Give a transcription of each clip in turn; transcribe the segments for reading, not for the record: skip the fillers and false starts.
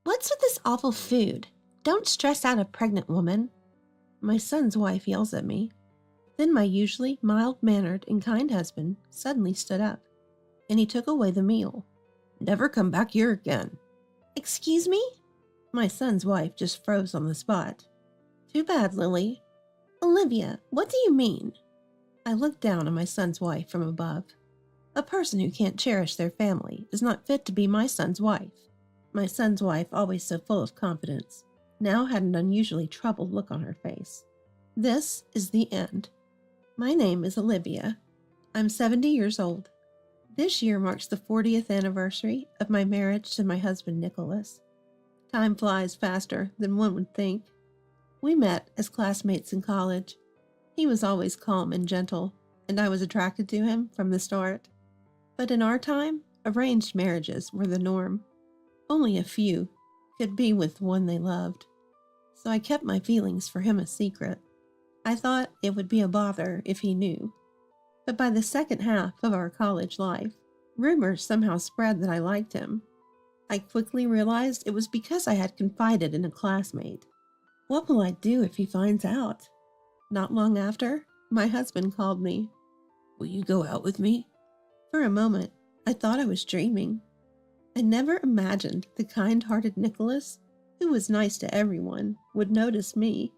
What's with this awful food? Don't stress out a pregnant woman. My son's wife yells at me. Then my usually mild-mannered and kind husband suddenly stood up, and he took away the meal. Never come back here again. Excuse me? My son's wife just froze on the spot. Too bad, Lily. Olivia, what do you mean? I looked down on my son's wife from above. A person who can't cherish their family is not fit to be my son's wife. My son's wife, always so full of confidence, now had an unusually troubled look on her face. This is the end. My name is Olivia. I'm 70 years old. This year marks the 40th anniversary of my marriage to my husband, Nicholas. Time flies faster than one would think. We met as classmates in college. He was always calm and gentle, and I was attracted to him from the start. But in our time, arranged marriages were the norm. Only a few could be with one they loved. So I kept my feelings for him a secret. I thought it would be a bother if he knew. But by the second half of our college life, rumors somehow spread that I liked him. I quickly realized it was because I had confided in a classmate. What will I do if he finds out? Not long after, my husband called me. Will you go out with me? For a moment, I thought I was dreaming. I never imagined the kind-hearted Nicholas, who was nice to everyone, would notice me.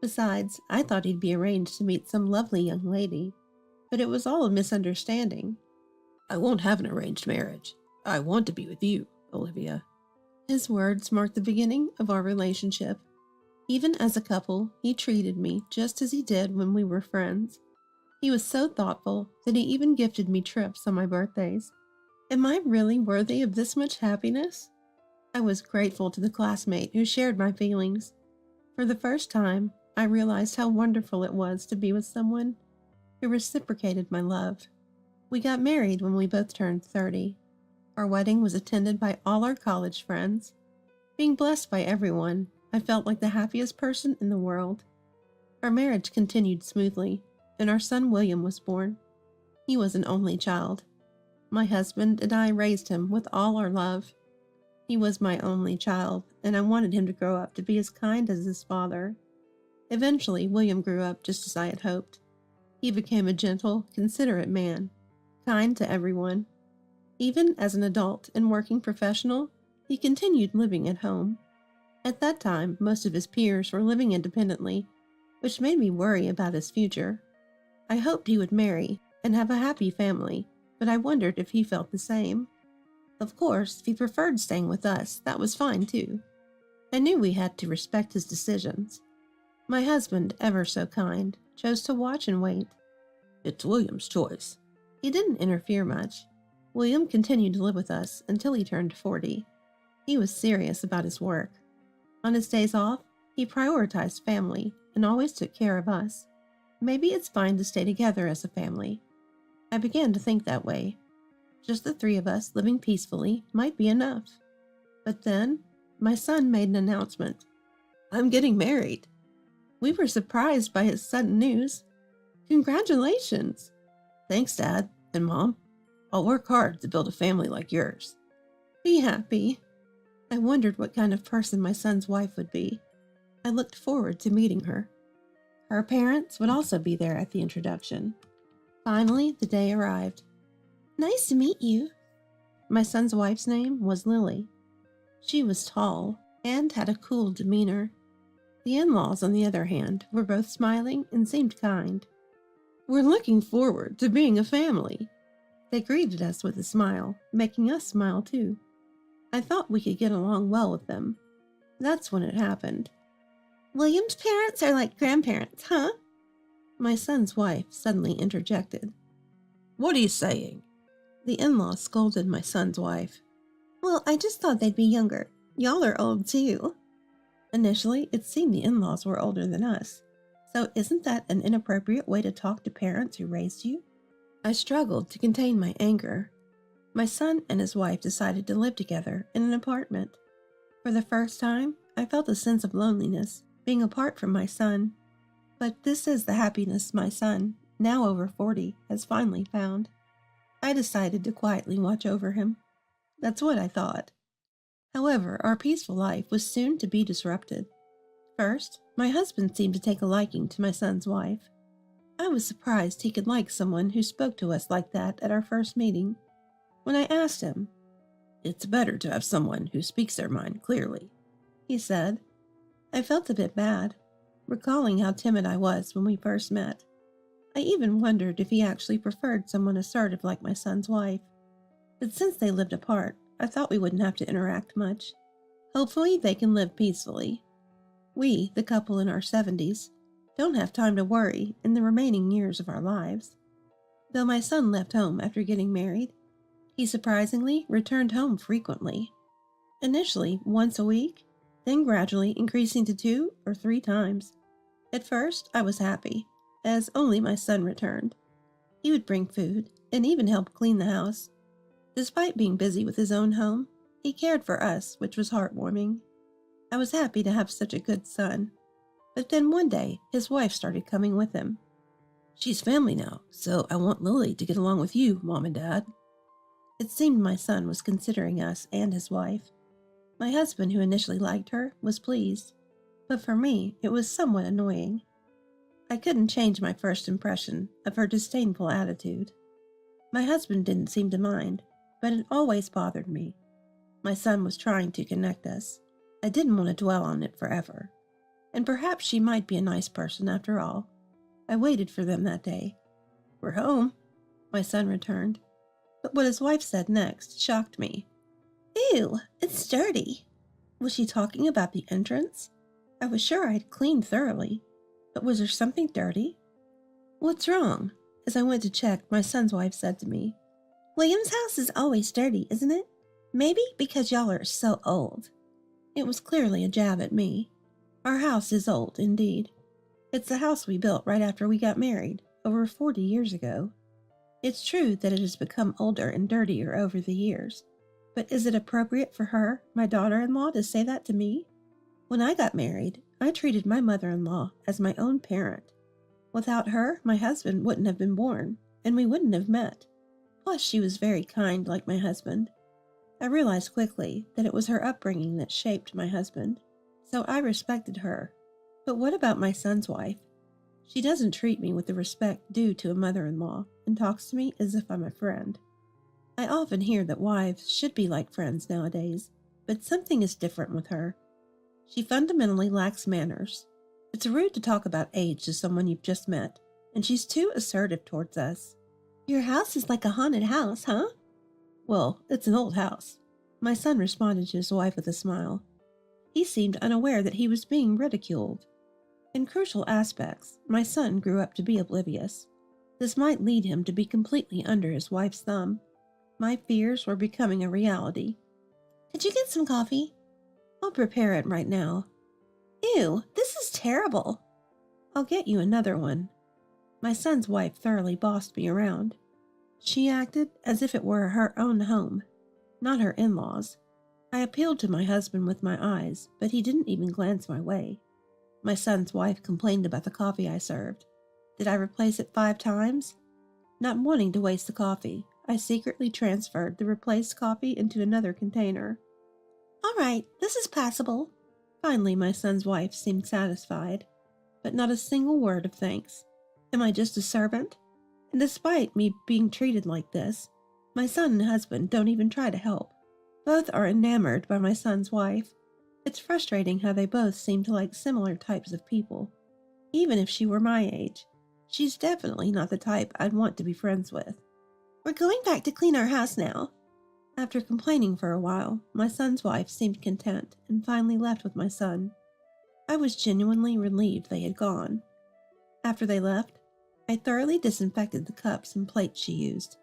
Besides, I thought he'd be arranged to meet some lovely young lady, but it was all a misunderstanding. I won't have an arranged marriage. I want to be with you, Olivia. His words marked the beginning of our relationship. Even as a couple, he treated me just as he did when we were friends. He was so thoughtful that he even gifted me trips on my birthdays. Am I really worthy of this much happiness? I was grateful to the classmate who shared my feelings. For the first time, I realized how wonderful it was to be with someone who reciprocated my love. We got married when we both turned 30. Our wedding was attended by all our college friends. Being blessed by everyone, I felt like the happiest person in the world. Our marriage continued smoothly, and our son William was born. He was an only child. My husband and I raised him with all our love. He was my only child, and I wanted him to grow up to be as kind as his father. Eventually, William grew up just as I had hoped. He became a gentle, considerate man, kind to everyone. Even as an adult and working professional, he continued living at home. At that time, most of his peers were living independently, which made me worry about his future. I hoped he would marry and have a happy family, but I wondered if he felt the same. Of course, if he preferred staying with us, that was fine too. I knew we had to respect his decisions. My husband, ever so kind, chose to watch and wait. It's William's choice. He didn't interfere much. William continued to live with us until he turned 40. He was serious about his work. On his days off, he prioritized family and always took care of us. Maybe it's fine to stay together as a family. I began to think that way. Just the three of us living peacefully might be enough. But then, my son made an announcement. I'm getting married. We were surprised by his sudden news. Congratulations! Thanks, Dad and Mom. I'll work hard to build a family like yours. Be happy. I wondered what kind of person my son's wife would be. I looked forward to meeting her. Her parents would also be there at the introduction. Finally, the day arrived. Nice to meet you. My son's wife's name was Lily. She was tall and had a cool demeanor. The in-laws, on the other hand, were both smiling and seemed kind. We're looking forward to being a family. They greeted us with a smile, making us smile too. I thought we could get along well with them. That's when it happened. William's parents are like grandparents, huh? My son's wife suddenly interjected. What are you saying? The in-law scolded my son's wife. Well, I just thought they'd be younger. Y'all are old too. Initially, it seemed the in-laws were older than us. So isn't that an inappropriate way to talk to parents who raised you? I struggled to contain my anger. My son and his wife decided to live together in an apartment. For the first time, I felt a sense of loneliness, being apart from my son. But this is the happiness my son, now over 40, has finally found. I decided to quietly watch over him. That's what I thought. However, our peaceful life was soon to be disrupted. First, my husband seemed to take a liking to my son's wife. I was surprised he could like someone who spoke to us like that at our first meeting. When I asked him, "It's better to have someone who speaks their mind clearly," he said. I felt a bit bad, recalling how timid I was when we first met. I even wondered if he actually preferred someone assertive like my son's wife. But since they lived apart, I thought we wouldn't have to interact much. Hopefully they can live peacefully. We, the couple in our 70s, don't have time to worry in the remaining years of our lives. Though my son left home after getting married, he surprisingly returned home frequently. Initially once a week, then gradually increasing to 2 or 3 times. At first, I was happy, as only my son returned. He would bring food and even help clean the house. Despite being busy with his own home, he cared for us, which was heartwarming. I was happy to have such a good son. But then one day, his wife started coming with him. "She's family now, so I want Lily to get along with you, Mom and Dad." It seemed my son was considering us and his wife. My husband, who initially liked her, was pleased. But for me, it was somewhat annoying. I couldn't change my first impression of her disdainful attitude. My husband didn't seem to mind, but it always bothered me. My son was trying to connect us. I didn't want to dwell on it forever. And perhaps she might be a nice person after all. I waited for them that day. "We're home," my son returned. But what his wife said next shocked me. "Ew, it's dirty." Was she talking about the entrance? I was sure I had cleaned thoroughly, but was there something dirty? "What's wrong?" As I went to check, my son's wife said to me, "William's house is always dirty, isn't it? Maybe because y'all are so old." It was clearly a jab at me. Our house is old, indeed. It's the house we built right after we got married, over 40 years ago. It's true that it has become older and dirtier over the years, but is it appropriate for her, my daughter-in-law, to say that to me? When I got married, I treated my mother-in-law as my own parent. Without her, my husband wouldn't have been born, and we wouldn't have met. Plus, she was very kind like my husband. I realized quickly that it was her upbringing that shaped my husband, so I respected her. But what about my son's wife? She doesn't treat me with the respect due to a mother-in-law and talks to me as if I'm a friend. I often hear that wives should be like friends nowadays, but something is different with her. She fundamentally lacks manners. It's rude to talk about age to someone you've just met, and she's too assertive towards us. "Your house is like a haunted house, huh?" "Well, it's an old house." My son responded to his wife with a smile. He seemed unaware that he was being ridiculed. In crucial aspects, my son grew up to be oblivious. This might lead him to be completely under his wife's thumb. My fears were becoming a reality. "Could you get some coffee?" "I'll prepare it right now." "Ew, this is terrible." "I'll get you another one." My son's wife thoroughly bossed me around. She acted as if it were her own home, not her in-laws. I appealed to my husband with my eyes, but he didn't even glance my way. My son's wife complained about the coffee I served. Did I replace it 5 times? Not wanting to waste the coffee, I secretly transferred the replaced coffee into another container. "All right, this is passable." Finally, my son's wife seemed satisfied, but not a single word of thanks. Am I just a servant? And despite me being treated like this, my son and husband don't even try to help. Both are enamored by my son's wife. It's frustrating how they both seem to like similar types of people. Even if she were my age, she's definitely not the type I'd want to be friends with. "We're going back to clean our house now." After complaining for a while, my son's wife seemed content and finally left with my son. I was genuinely relieved they had gone. After they left, I thoroughly disinfected the cups and plates she used.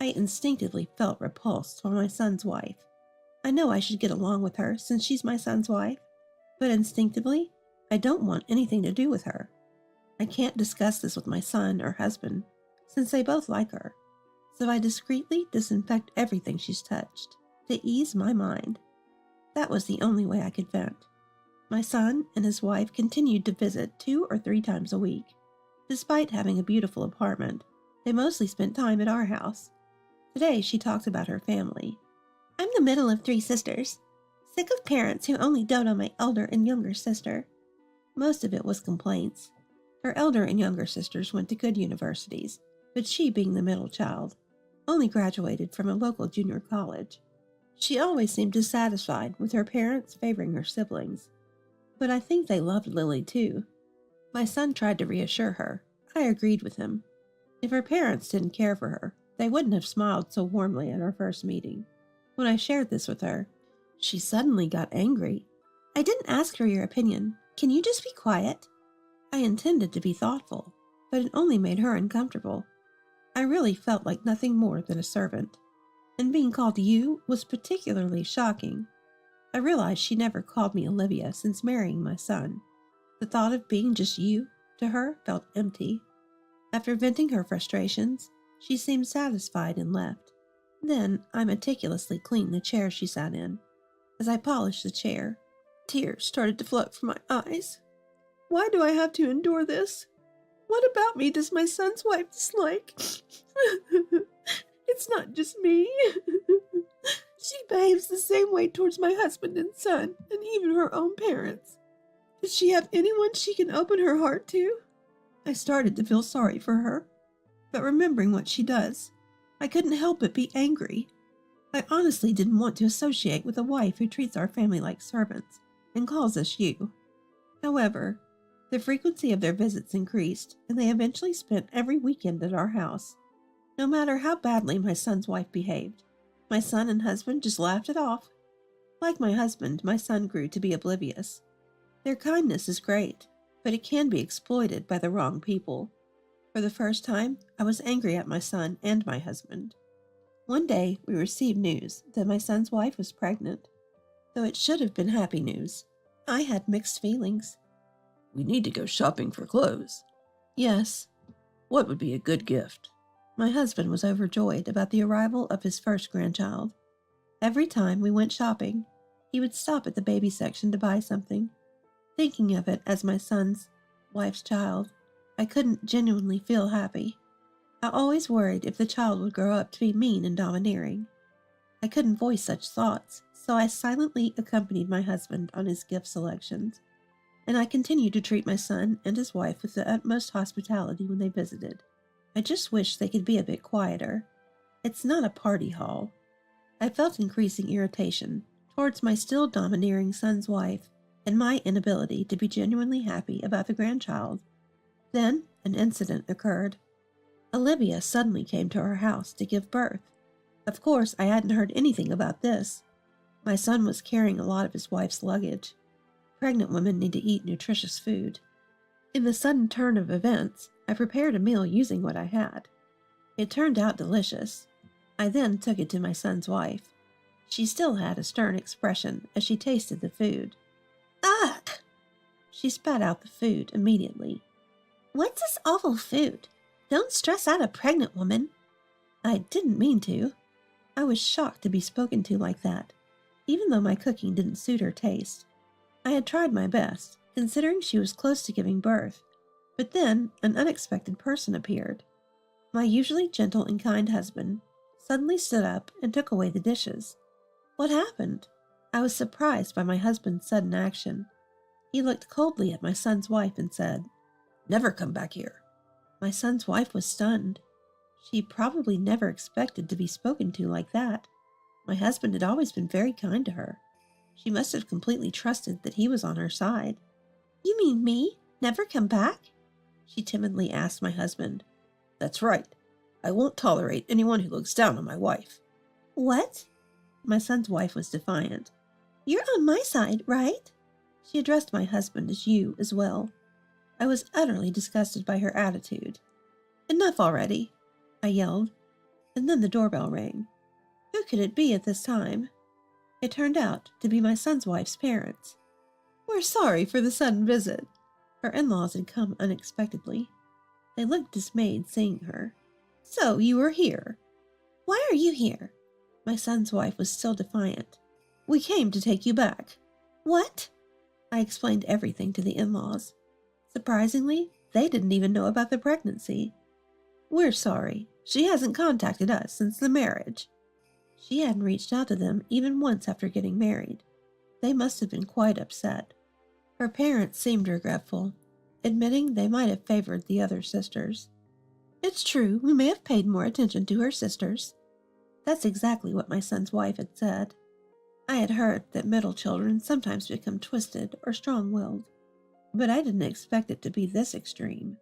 I instinctively felt repulsed by my son's wife. I know I should get along with her since she's my son's wife, but instinctively, I don't want anything to do with her. I can't discuss this with my son or husband, since they both like her, so I discreetly disinfect everything she's touched, to ease my mind. That was the only way I could vent. My son and his wife continued to visit 2 or 3 times a week. Despite having a beautiful apartment, they mostly spent time at our house. Today she talked about her family. "I'm the middle of 3 sisters, Sick of parents who only dote on my elder and younger sister. Most of it was complaints. Her elder and younger sisters went to good universities, but she, being the middle child, only graduated from a local junior college. She always seemed dissatisfied with her parents favoring her siblings. But I think they loved Lily too. My son tried to reassure her. I agreed with him. If her parents didn't care for her, they wouldn't have smiled so warmly at our first meeting. When I shared this with her, she suddenly got angry. I didn't ask for your opinion. Can you just be quiet? I intended to be thoughtful, but it only made her uncomfortable. I really felt like nothing more than a servant, and being called you was particularly shocking. I realized she never called me Olivia since marrying my son. The thought of being just you to her felt empty. After venting her frustrations, she seemed satisfied and left. Then I meticulously cleaned the chair she sat in. As I polished the chair, tears started to flood from my eyes. Why do I have to endure this? What about me does my son's wife dislike? It's not just me. She behaves the same way towards my husband and son, and even her own parents. Does she have anyone she can open her heart to? I started to feel sorry for her, but remembering what she does, I couldn't help but be angry. I honestly didn't want to associate with a wife who treats our family like servants and calls us you. However, the frequency of their visits increased, and they eventually spent every weekend at our house. No matter how badly my son's wife behaved, my son and husband just laughed it off. Like my husband, my son grew to be oblivious. Their kindness is great, but it can be exploited by the wrong people. For the first time, I was angry at my son and my husband. One day, we received news that my son's wife was pregnant. Though it should have been happy news, I had mixed feelings. We need to go shopping for clothes. Yes. What would be a good gift? My husband was overjoyed about the arrival of his first grandchild. Every time we went shopping, he would stop at the baby section to buy something. Thinking of it as my son's wife's child, I couldn't genuinely feel happy. I always worried if the child would grow up to be mean and domineering. I couldn't voice such thoughts, so I silently accompanied my husband on his gift selections, and I continued to treat my son and his wife with the utmost hospitality when they visited. I just wish they could be a bit quieter. It's not a party hall. I felt increasing irritation towards my still domineering son's wife and my inability to be genuinely happy about the grandchild. Then an incident occurred. Olivia suddenly came to our house to give birth. Of course, I hadn't heard anything about this. My son was carrying a lot of his wife's luggage. Pregnant women need to eat nutritious food. In the sudden turn of events, I prepared a meal using what I had. It turned out delicious. I then took it to my son's wife. She still had a stern expression as she tasted the food. Ugh! She spat out the food immediately. What's this awful food? Don't stress out a pregnant woman. I didn't mean to. I was shocked to be spoken to like that, even though my cooking didn't suit her taste. I had tried my best, considering she was close to giving birth, but then an unexpected person appeared. My usually gentle and kind husband suddenly stood up and took away the dishes. What happened? I was surprised by my husband's sudden action. He looked coldly at my son's wife and said, Never come back here. My son's wife was stunned. She probably never expected to be spoken to like that. My husband had always been very kind to her. She must have completely trusted that he was on her side. You mean me? Never come back? She timidly asked my husband. That's right. I won't tolerate anyone who looks down on my wife. What? My son's wife was defiant. You're on my side, right? She addressed my husband as you as well. I was utterly disgusted by her attitude. Enough already, I yelled, and then the doorbell rang. Who could it be at this time? It turned out to be my son's wife's parents. We're sorry for the sudden visit. Her in-laws had come unexpectedly. They looked dismayed seeing her. So you were here. Why are you here? My son's wife was still defiant. We came to take you back. What? I explained everything to the in-laws. Surprisingly, they didn't even know about the pregnancy. We're sorry. She hasn't contacted us since the marriage. She hadn't reached out to them even once after getting married. They must have been quite upset. Her parents seemed regretful, admitting they might have favored the other sisters. It's true, we may have paid more attention to her sisters. That's exactly what my son's wife had said. I had heard that middle children sometimes become twisted or strong-willed, but I didn't expect it to be this extreme.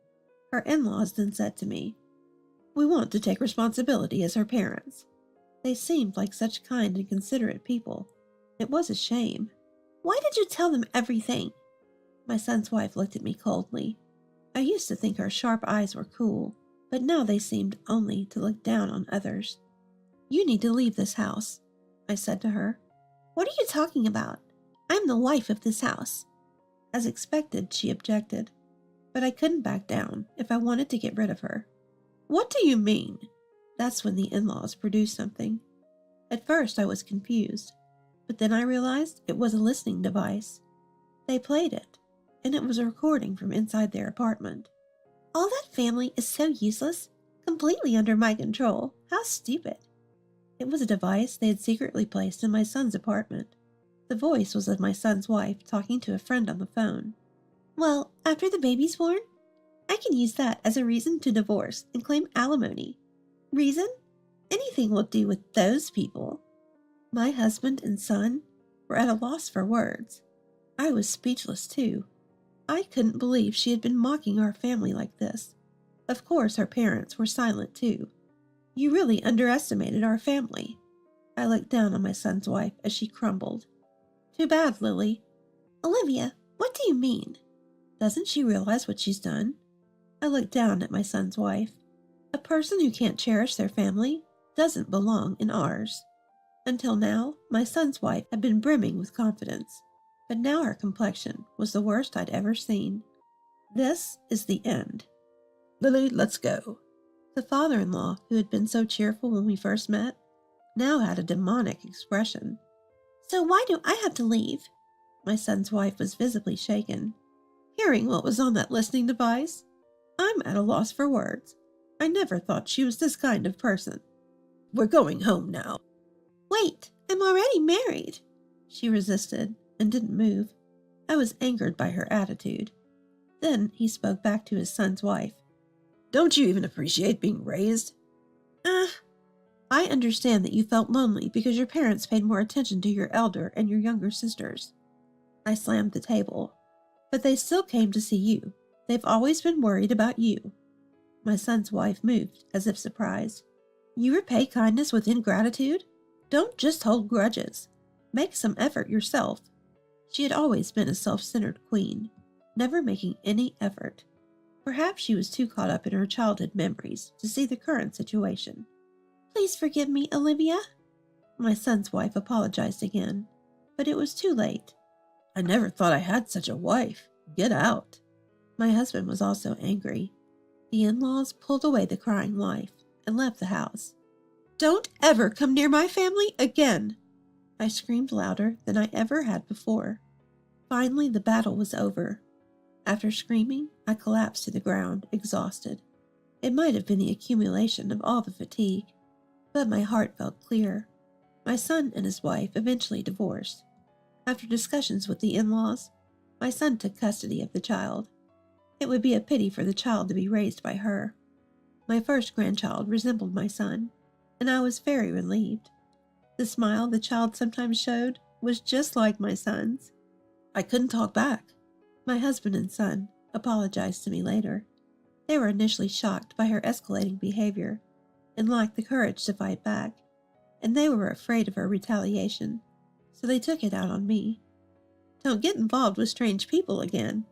Her in-laws then said to me, "We want to take responsibility as her parents." They seemed like such kind and considerate people. It was a shame. "Why did you tell them everything?" My son's wife looked at me coldly. I used to think her sharp eyes were cool, but now they seemed only to look down on others. "You need to leave this house," I said to her. "What are you talking about? I'm the wife of this house." As expected, she objected, but I couldn't back down if I wanted to get rid of her. "What do you mean?" That's when the in-laws produced something. At first I was confused, but then I realized it was a listening device. They played it, and it was a recording from inside their apartment. "All that family is so useless, completely under my control. How stupid." It was a device they had secretly placed in my son's apartment. The voice was of my son's wife talking to a friend on the phone. "Well, after the baby's born, I can use that as a reason to divorce and claim alimony." "Reason? Anything will do with those people." My husband and son were at a loss for words. I was speechless too. I couldn't believe she had been mocking our family like this. Of course, her parents were silent too. "You really underestimated our family." I looked down on my son's wife as she crumbled. "Too bad, Lily." "Olivia, what do you mean?" "Doesn't she realize what she's done?" I looked down at my son's wife. A person who can't cherish their family doesn't belong in ours. Until now, my son's wife had been brimming with confidence, but now her complexion was the worst I'd ever seen. This is the end. "Lily, let's go." The father-in-law, who had been so cheerful when we first met, now had a demonic expression. "So why do I have to leave?" My son's wife was visibly shaken. "Hearing what was on that listening device, I'm at a loss for words. I never thought she was this kind of person." "We're going home now." "Wait, I'm already married." She resisted and didn't move. I was angered by her attitude. Then he spoke back to his son's wife. "Don't you even appreciate being raised?" I understand that you felt lonely because your parents paid more attention to your elder and your younger sisters." I slammed the table. "But they still came to see you. They've always been worried about you." My son's wife moved as if surprised. "You repay kindness with ingratitude? Don't just hold grudges. Make some effort yourself." She had always been a self-centered queen, never making any effort. Perhaps she was too caught up in her childhood memories to see the current situation. "Please forgive me, Olivia." My son's wife apologized again, but it was too late. "I never thought I had such a wife. Get out." My husband was also angry. The in-laws pulled away the crying wife and left the house. "Don't ever come near my family again!" I screamed louder than I ever had before. Finally, the battle was over. After screaming, I collapsed to the ground, exhausted. It might have been the accumulation of all the fatigue, but my heart felt clear. My son and his wife eventually divorced. After discussions with the in-laws, my son took custody of the child. It would be a pity for the child to be raised by her. My first grandchild resembled my son, and I was very relieved. The smile the child sometimes showed was just like my son's. I couldn't talk back. My husband and son apologized to me later. They were initially shocked by her escalating behavior and lacked the courage to fight back, and they were afraid of her retaliation, so they took it out on me. "Don't get involved with strange people again."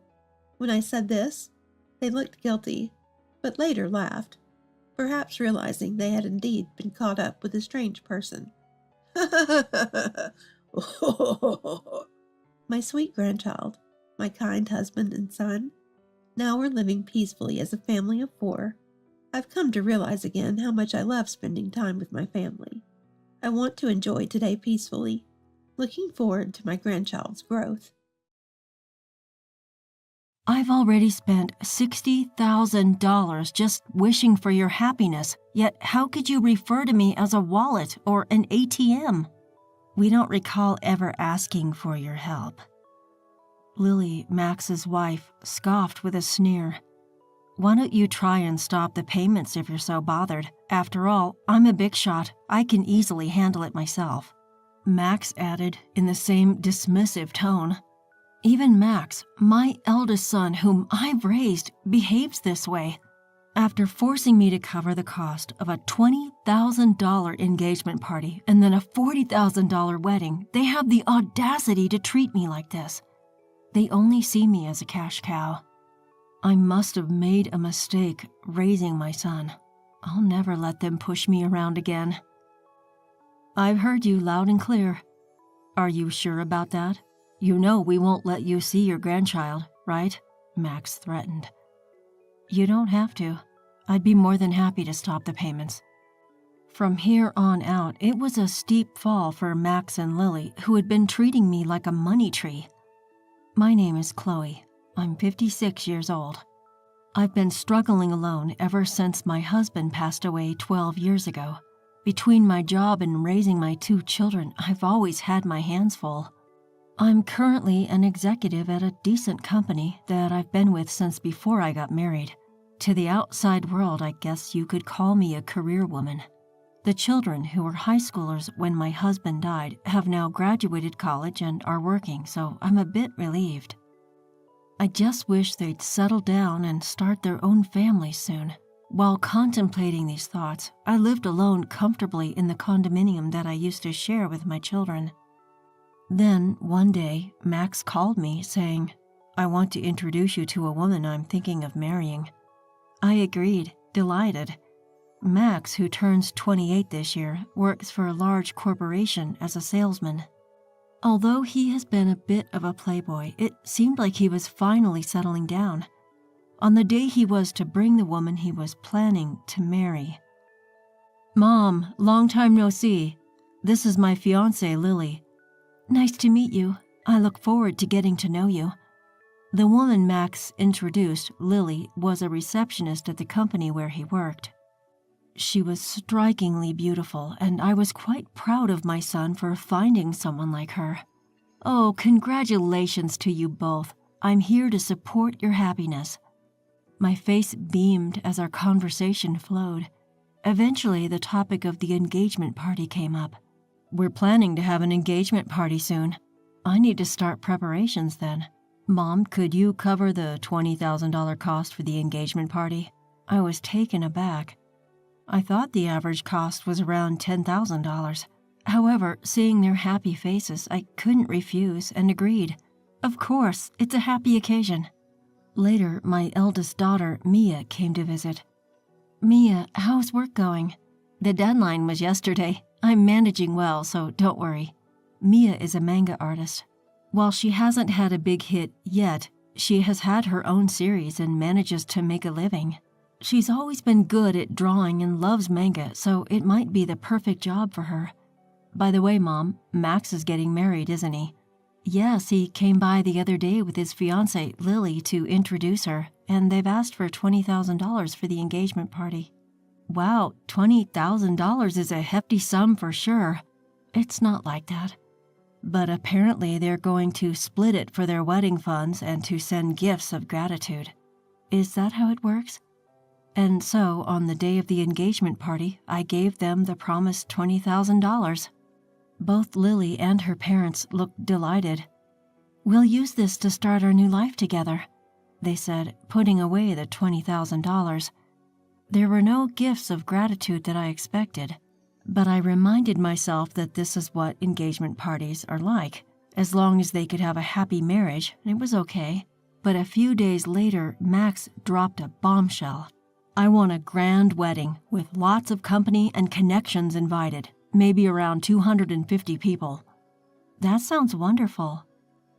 When I said this, they looked guilty, but later laughed, perhaps realizing they had indeed been caught up with a strange person. My sweet grandchild, my kind husband and son, now we're living peacefully as a family of 4. I've come to realize again how much I love spending time with my family. I want to enjoy today peacefully, looking forward to my grandchild's growth. I've already spent $60,000 just wishing for your happiness, yet how could you refer to me as a wallet or an ATM? We don't recall ever asking for your help." Lily, Max's wife, scoffed with a sneer. "Why don't you try and stop the payments if you're so bothered? After all, I'm a big shot. I can easily handle it myself." Max added in the same dismissive tone. "Even Max, my eldest son whom I've raised, behaves this way. After forcing me to cover the cost of a $20,000 engagement party and then a $40,000 wedding, they have the audacity to treat me like this. They only see me as a cash cow. I must have made a mistake raising my son. I'll never let them push me around again." "I've heard you loud and clear. Are you sure about that? You know we won't let you see your grandchild, right?" Max threatened. "You don't have to. I'd be more than happy to stop the payments." From here on out, it was a steep fall for Max and Lily, who had been treating me like a money tree. My name is Chloe. I'm 56 years old. I've been struggling alone ever since my husband passed away 12 years ago. Between my job and raising my 2 children, I've always had my hands full. I'm currently an executive at a decent company that I've been with since before I got married. To the outside world, I guess you could call me a career woman. The children, who were high schoolers when my husband died, have now graduated college and are working, so I'm a bit relieved. I just wish they'd settle down and start their own families soon. While contemplating these thoughts, I lived alone comfortably in the condominium that I used to share with my children. Then, one day, Max called me saying, "I want to introduce you to a woman I'm thinking of marrying." I agreed, delighted. Max, who turns 28 this year, works for a large corporation as a salesman. Although he has been a bit of a playboy, it seemed like he was finally settling down. On the day he was to bring the woman he was planning to marry. "Mom, long time no see. This is my fiancée, Lily." "Nice to meet you. I look forward to getting to know you." The woman Max introduced, Lily, was a receptionist at the company where he worked. She was strikingly beautiful, and I was quite proud of my son for finding someone like her. "Oh, congratulations to you both. I'm here to support your happiness." My face beamed as our conversation flowed. Eventually, the topic of the engagement party came up. "We're planning to have an engagement party soon. I need to start preparations then. Mom, could you cover the $20,000 cost for the engagement party?" I was taken aback. I thought the average cost was around $10,000. However, seeing their happy faces, I couldn't refuse and agreed. Of course, it's a happy occasion. Later, my eldest daughter, Mia, came to visit. "Mia, how's work going?" "The deadline was yesterday. I'm managing well, so don't worry." Mia is a manga artist. While she hasn't had a big hit yet, she has had her own series and manages to make a living. She's always been good at drawing and loves manga, so it might be the perfect job for her. By the way, Mom, Max is getting married, isn't he? Yes, he came by the other day with his fiancée, Lily, to introduce her, and they've asked for $20,000 for the engagement party. Wow, $20,000 is a hefty sum for sure. It's not like that. But apparently they're going to split it for their wedding funds and to send gifts of gratitude. Is that how it works? And so, on the day of the engagement party, I gave them the promised $20,000. Both Lily and her parents looked delighted. "We'll use this to start our new life together," they said, putting away the $20,000. There were no gifts of gratitude that I expected, but I reminded myself that this is what engagement parties are like. As long as they could have a happy marriage, it was okay. But a few days later, Max dropped a bombshell. "I want a grand wedding with lots of company and connections invited, maybe around 250 people." That sounds wonderful.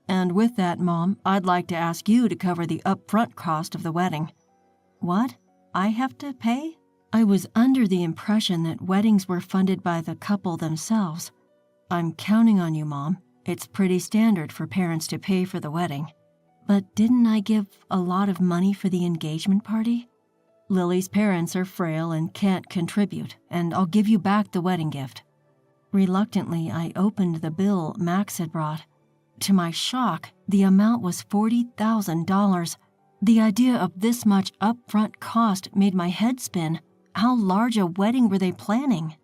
"And with that, Mom, I'd like to ask you to cover the upfront cost of the wedding." "What? I have to pay?" I was under the impression that weddings were funded by the couple themselves. "I'm counting on you, Mom. It's pretty standard for parents to pay for the wedding." "But didn't I give a lot of money for the engagement party?" "Lily's parents are frail and can't contribute, and I'll give you back the wedding gift." Reluctantly, I opened the bill Max had brought. To my shock, the amount was $40,000. The idea of this much upfront cost made my head spin. How large a wedding were they planning?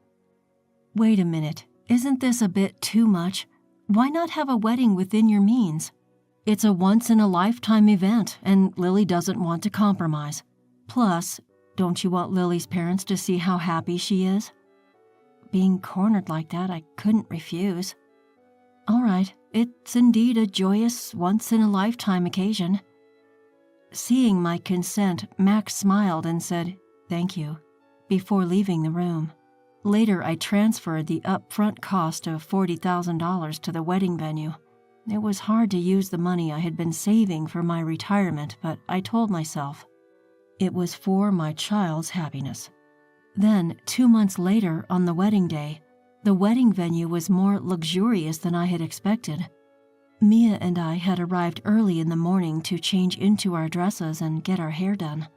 Wait a minute, isn't this a bit too much? Why not have a wedding within your means? It's a once-in-a-lifetime event, and Lily doesn't want to compromise. Plus, don't you want Lily's parents to see how happy she is? Being cornered like that, I couldn't refuse. All right, it's indeed a joyous, once-in-a-lifetime occasion. Seeing my consent, Max smiled and said, "Thank you," before leaving the room. Later, I transferred the upfront cost of $40,000 to the wedding venue. It was hard to use the money I had been saving for my retirement, but I told myself it was for my child's happiness. Then, 2 months later, on the wedding day, the wedding venue was more luxurious than I had expected. Mia and I had arrived early in the morning to change into our dresses and get our hair done.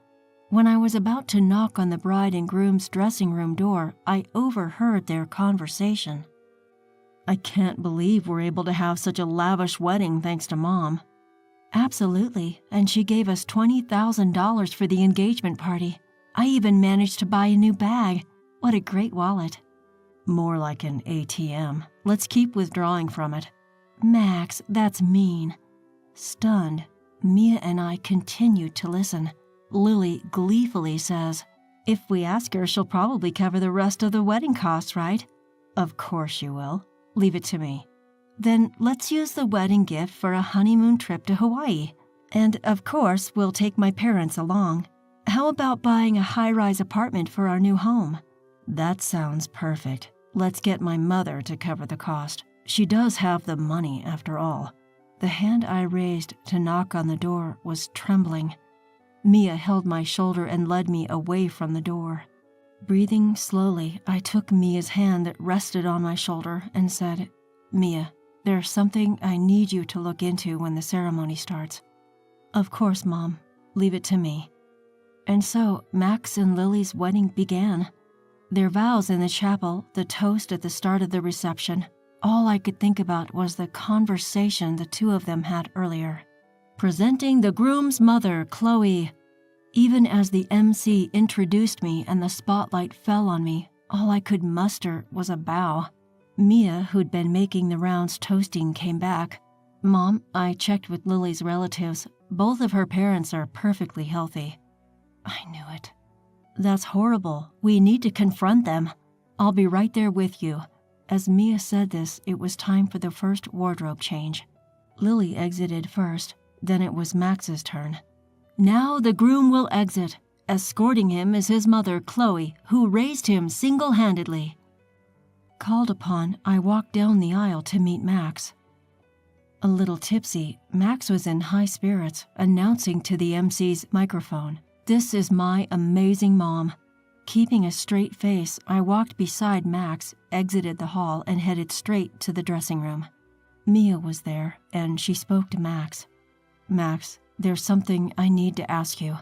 When I was about to knock on the bride and groom's dressing room door, I overheard their conversation. "I can't believe we're able to have such a lavish wedding thanks to Mom." "Absolutely, and she gave us $20,000 for the engagement party. I even managed to buy a new bag. What a great wallet." "More like an ATM. Let's keep withdrawing from it." "Max, that's mean." Stunned, Mia and I continued to listen. Lily gleefully says, "If we ask her, she'll probably cover the rest of the wedding costs, right?" "Of course you will. Leave it to me." "Then let's use the wedding gift for a honeymoon trip to Hawaii. And of course, we'll take my parents along. How about buying a high-rise apartment for our new home?" "That sounds perfect. Let's get my mother to cover the cost. She does have the money, after all." The hand I raised to knock on the door was trembling. Mia held my shoulder and led me away from the door. Breathing slowly, I took Mia's hand that rested on my shoulder and said, "Mia, there's something I need you to look into when the ceremony starts." "Of course, Mom. Leave it to me." And so Max and Lily's wedding began. Their vows in the chapel, the toast at the start of the reception, all I could think about was the conversation the two of them had earlier. "Presenting the groom's mother, Chloe." Even as the MC introduced me and the spotlight fell on me, all I could muster was a bow. Mia, who'd been making the rounds toasting, came back. "Mom, I checked with Lily's relatives. Both of her parents are perfectly healthy." I knew it. "That's horrible. We need to confront them. I'll be right there with you." As Mia said this, it was time for the first wardrobe change. Lily exited first, then it was Max's turn. "Now the groom will exit. Escorting him is his mother, Chloe, who raised him single-handedly." Called upon, I walked down the aisle to meet Max. A little tipsy, Max was in high spirits, announcing to the MC's microphone, "This is my amazing mom." Keeping a straight face, I walked beside Max, exited the hall, and headed straight to the dressing room. Mia was there, and she spoke to Max. "Max, there's something I need to ask you."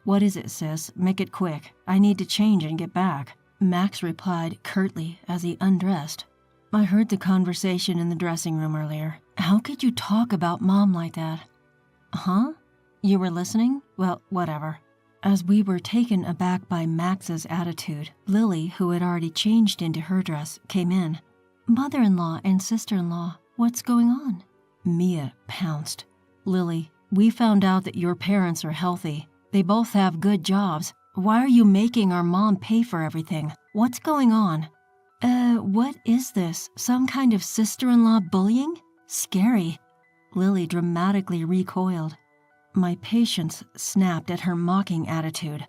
"What is it, sis? Make it quick. I need to change and get back." Max replied curtly as he undressed. "I heard the conversation in the dressing room earlier. How could you talk about Mom like that?" "Huh? You were listening? Well, whatever." As we were taken aback by Max's attitude, Lily, who had already changed into her dress, came in. "Mother-in-law and sister-in-law, what's going on?" Mia pounced. "Lily, we found out that your parents are healthy. They both have good jobs. Why are you making our mom pay for everything? What's going on?" What is this? Some kind of sister-in-law bullying? Scary." Lily dramatically recoiled. My patience snapped at her mocking attitude.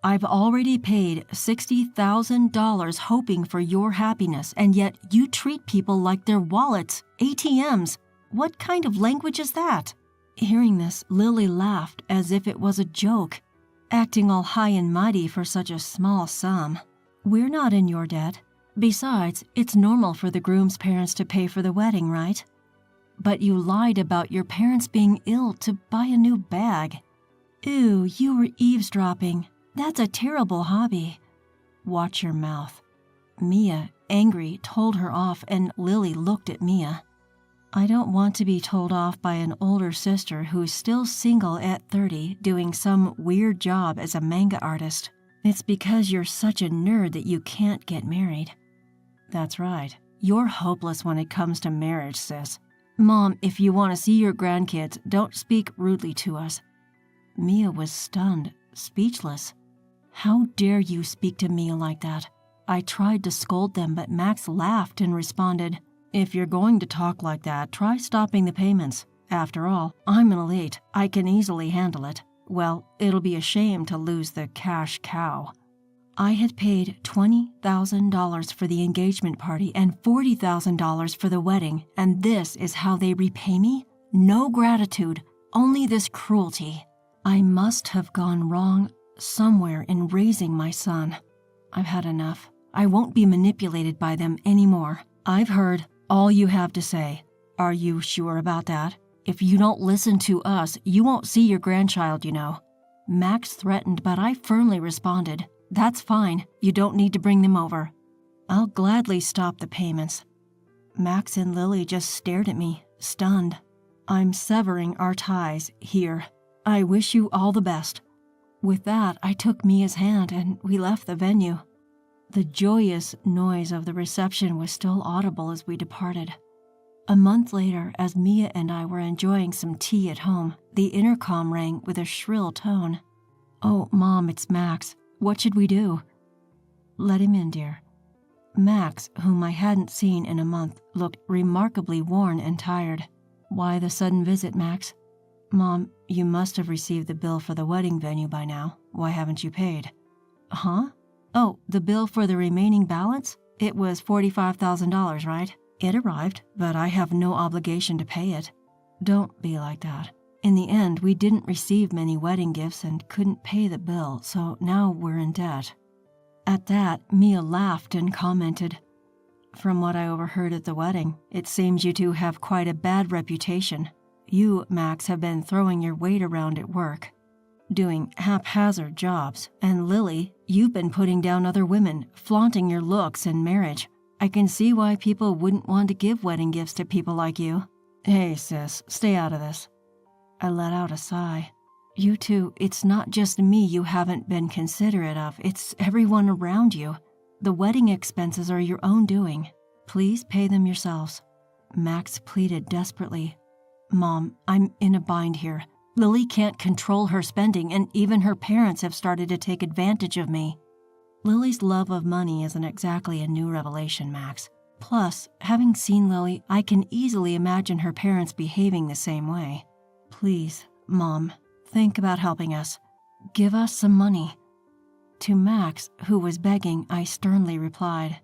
"I've already paid $60,000 hoping for your happiness, and yet you treat people like they're wallets, ATMs. What kind of language is that?" Hearing this, Lily laughed as if it was a joke, acting all high and mighty for such a small sum. "We're not in your debt. Besides, it's normal for the groom's parents to pay for the wedding, right? But you lied about your parents being ill to buy a new bag. Ew, you were eavesdropping. That's a terrible hobby." "Watch your mouth." Mia, angry, told her off, and Lily looked at Mia. I don't want to be told off by an older sister who's still single at 30 doing some weird job as a manga artist. It's because you're such a nerd that you can't get married. That's right. You're hopeless when it comes to marriage, sis. Mom, if you want to see your grandkids, don't speak rudely to us. Mia was stunned, speechless. How dare you speak to Mia like that? I tried to scold them, but Max laughed and responded, if you're going to talk like that, try stopping the payments. After all, I'm an elite. I can easily handle it. Well, it'll be a shame to lose the cash cow. I had paid $20,000 for the engagement party and $40,000 for the wedding, and this is how they repay me? No gratitude, only this cruelty. I must have gone wrong somewhere in raising my son. I've had enough. I won't be manipulated by them anymore. I've heard all you have to say. Are you sure about that? If you don't listen to us, you won't see your grandchild, you know. Max threatened, but I firmly responded, that's fine. You don't need to bring them over. I'll gladly stop the payments. Max and Lily just stared at me, stunned. I'm severing our ties here. I wish you all the best. With that, I took Mia's hand and we left the venue. The joyous noise of the reception was still audible as we departed. A month later, as Mia and I were enjoying some tea at home, the intercom rang with a shrill tone. Oh, Mom, it's Max. What should we do? Let him in, dear. Max, whom I hadn't seen in a month, looked remarkably worn and tired. Why the sudden visit, Max? Mom, you must have received the bill for the wedding venue by now. Why haven't you paid? Huh? Oh, the bill for the remaining balance? It was $45,000, right? It arrived, but I have no obligation to pay it. Don't be like that. In the end, we didn't receive many wedding gifts and couldn't pay the bill, so now we're in debt. At that, Mia laughed and commented, from what I overheard at the wedding, it seems you two have quite a bad reputation. You, Max, have been throwing your weight around at work, doing haphazard jobs, and Lily, you've been putting down other women, flaunting your looks and marriage. I can see why people wouldn't want to give wedding gifts to people like you. Hey, sis, stay out of this. I let out a sigh. You two, it's not just me you haven't been considerate of, it's everyone around you. The wedding expenses are your own doing. Please pay them yourselves. Max pleaded desperately. Mom, I'm in a bind here. Lily can't control her spending, and even her parents have started to take advantage of me. Lily's love of money isn't exactly a new revelation, Max. Plus, having seen Lily, I can easily imagine her parents behaving the same way. Please, Mom, think about helping us. Give us some money. To Max, who was begging, I sternly replied,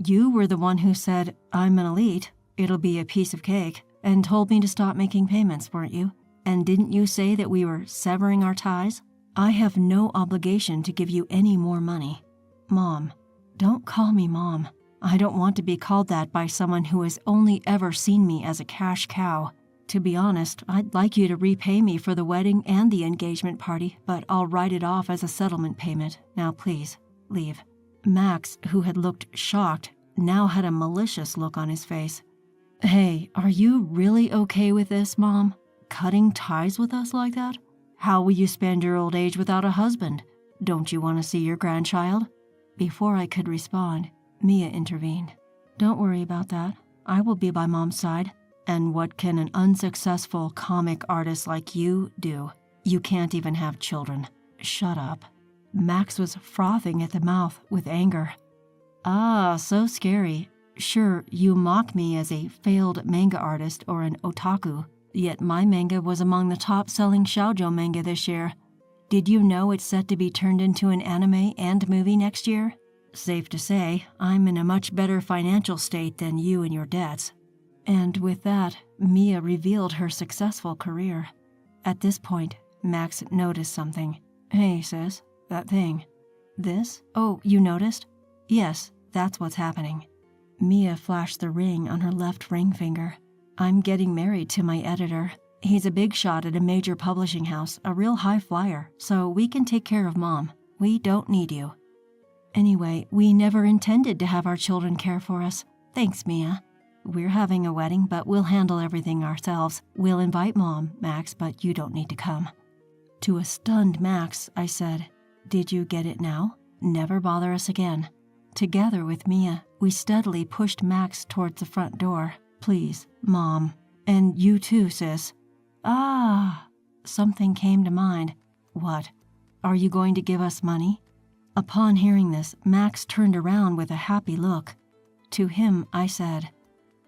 you were the one who said, I'm an elite, it'll be a piece of cake, and told me to stop making payments, weren't you? And didn't you say that we were severing our ties? I have no obligation to give you any more money. Mom, don't call me Mom. I don't want to be called that by someone who has only ever seen me as a cash cow. To be honest, I'd like you to repay me for the wedding and the engagement party, but I'll write it off as a settlement payment. Now please, leave. Max, who had looked shocked, now had a malicious look on his face. Hey, are you really okay with this, Mom? Cutting ties with us like that? How will you spend your old age without a husband? Don't you want to see your grandchild? Before I could respond, Mia intervened. Don't worry about that. I will be by Mom's side. And what can an unsuccessful comic artist like you do? You can't even have children. Shut up. Max was frothing at the mouth with anger. Ah, so scary. Sure, you mock me as a failed manga artist or an otaku, yet my manga was among the top-selling shoujo manga this year. Did you know it's set to be turned into an anime and movie next year? Safe to say, I'm in a much better financial state than you and your debts. And with that, Mia revealed her successful career. At this point, Max noticed something. Hey, sis, that thing. This? Oh, you noticed? Yes, that's what's happening. Mia flashed the ring on her left ring finger. I'm getting married to my editor. He's a big shot at a major publishing house, a real high flyer, so we can take care of Mom. We don't need you. Anyway, we never intended to have our children care for us. Thanks, Mia. We're having a wedding, but we'll handle everything ourselves. We'll invite Mom, Max, but you don't need to come." To a stunned Max, I said, "Did you get it now? Never bother us again." Together with Mia, we steadily pushed Max towards the front door. "Please, Mom. And you too, sis." "Ah." Something came to mind. "What? Are you going to give us money?" Upon hearing this, Max turned around with a happy look. To him, I said,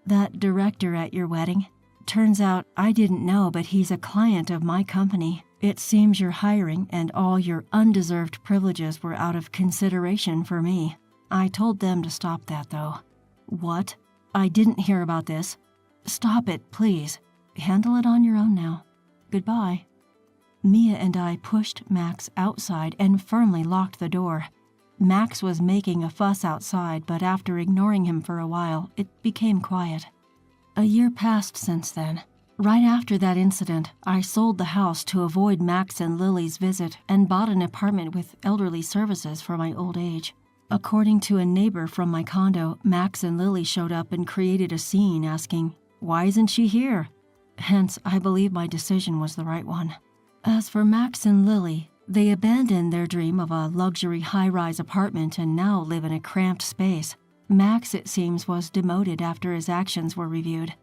"That director at your wedding? Turns out I didn't know, but he's a client of my company. It seems your hiring and all your undeserved privileges were out of consideration for me. I told them to stop that, though." "What? I didn't hear about this. Stop it, please. Handle it on your own now. Goodbye." Mia and I pushed Max outside and firmly locked the door. Max was making a fuss outside, but after ignoring him for a while, it became quiet. A year passed since then. Right after that incident, I sold the house to avoid Max and Lily's visit and bought an apartment with elderly services for my old age. According to a neighbor from my condo, Max and Lily showed up and created a scene asking, "Why isn't she here?" Hence, I believe my decision was the right one. As for Max and Lily, they abandoned their dream of a luxury high-rise apartment and now live in a cramped space. Max, it seems, was demoted after his actions were reviewed.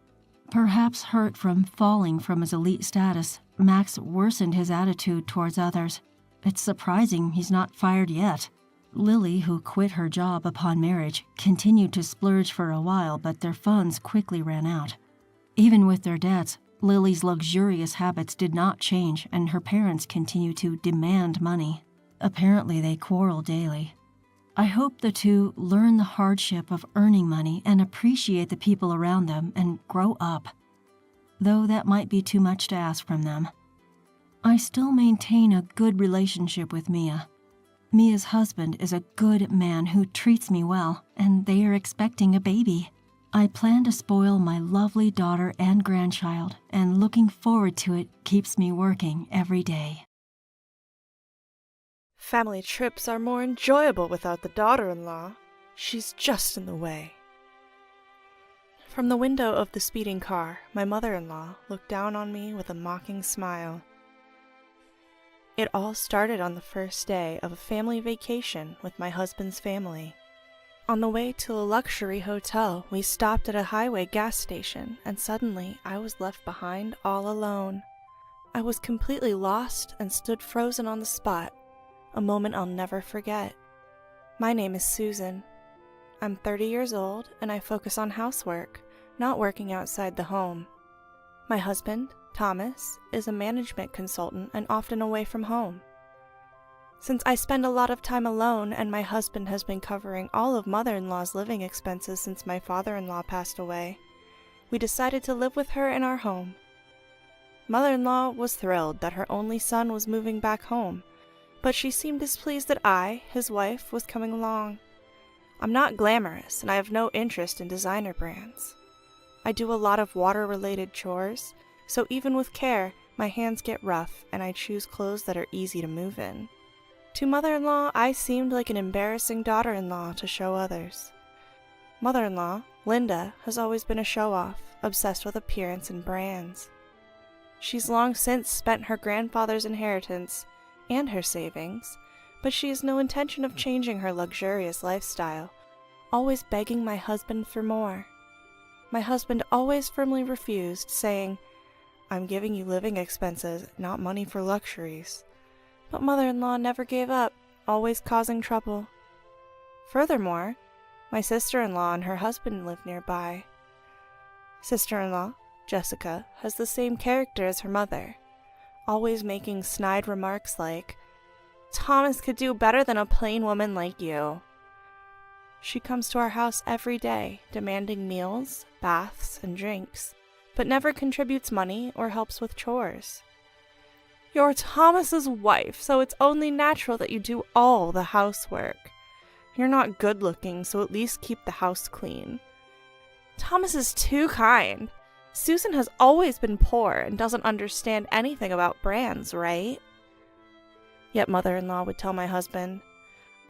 Perhaps hurt from falling from his elite status, Max worsened his attitude towards others. It's surprising he's not fired yet. Lily, who quit her job upon marriage, continued to splurge for a while, but their funds quickly ran out. Even with their debts, Lily's luxurious habits did not change, and her parents continued to demand money. Apparently, they quarrel daily. I hope the two learn the hardship of earning money and appreciate the people around them and grow up. Though that might be too much to ask from them. I still maintain a good relationship with Mia. Mia's husband is a good man who treats me well, and they are expecting a baby. I plan to spoil my lovely daughter and grandchild, and looking forward to it keeps me working every day. Family trips are more enjoyable without the daughter-in-law. She's just in the way. From the window of the speeding car, my mother-in-law looked down on me with a mocking smile. It all started on the first day of a family vacation with my husband's family. On the way to a luxury hotel, we stopped at a highway gas station, and suddenly I was left behind all alone. I was completely lost and stood frozen on the spot, a moment I'll never forget. My name is Susan. I'm 30 years old, and I focus on housework, not working outside the home. My husband, Thomas, is a management consultant and often away from home. Since I spend a lot of time alone and my husband has been covering all of mother-in-law's living expenses since my father-in-law passed away, we decided to live with her in our home. Mother-in-law was thrilled that her only son was moving back home, but she seemed displeased that I, his wife, was coming along. I'm not glamorous and I have no interest in designer brands. I do a lot of water-related chores, so even with care, my hands get rough and I choose clothes that are easy to move in. To mother-in-law, I seemed like an embarrassing daughter-in-law to show others. Mother-in-law, Linda, has always been a show-off, obsessed with appearance and brands. She's long since spent her grandfather's inheritance and her savings, but she has no intention of changing her luxurious lifestyle, always begging my husband for more. My husband always firmly refused, saying, "I'm giving you living expenses, not money for luxuries." But mother-in-law never gave up, always causing trouble. Furthermore, my sister-in-law and her husband live nearby. Sister-in-law, Jessica, has the same character as her mother, always making snide remarks like, "Thomas could do better than a plain woman like you." She comes to our house every day, demanding meals, baths, and drinks, but never contributes money or helps with chores. "You're Thomas's wife, so it's only natural that you do all the housework. You're not good-looking, so at least keep the house clean. Thomas is too kind. Susan has always been poor and doesn't understand anything about brands, right?" Yet mother-in-law would tell my husband,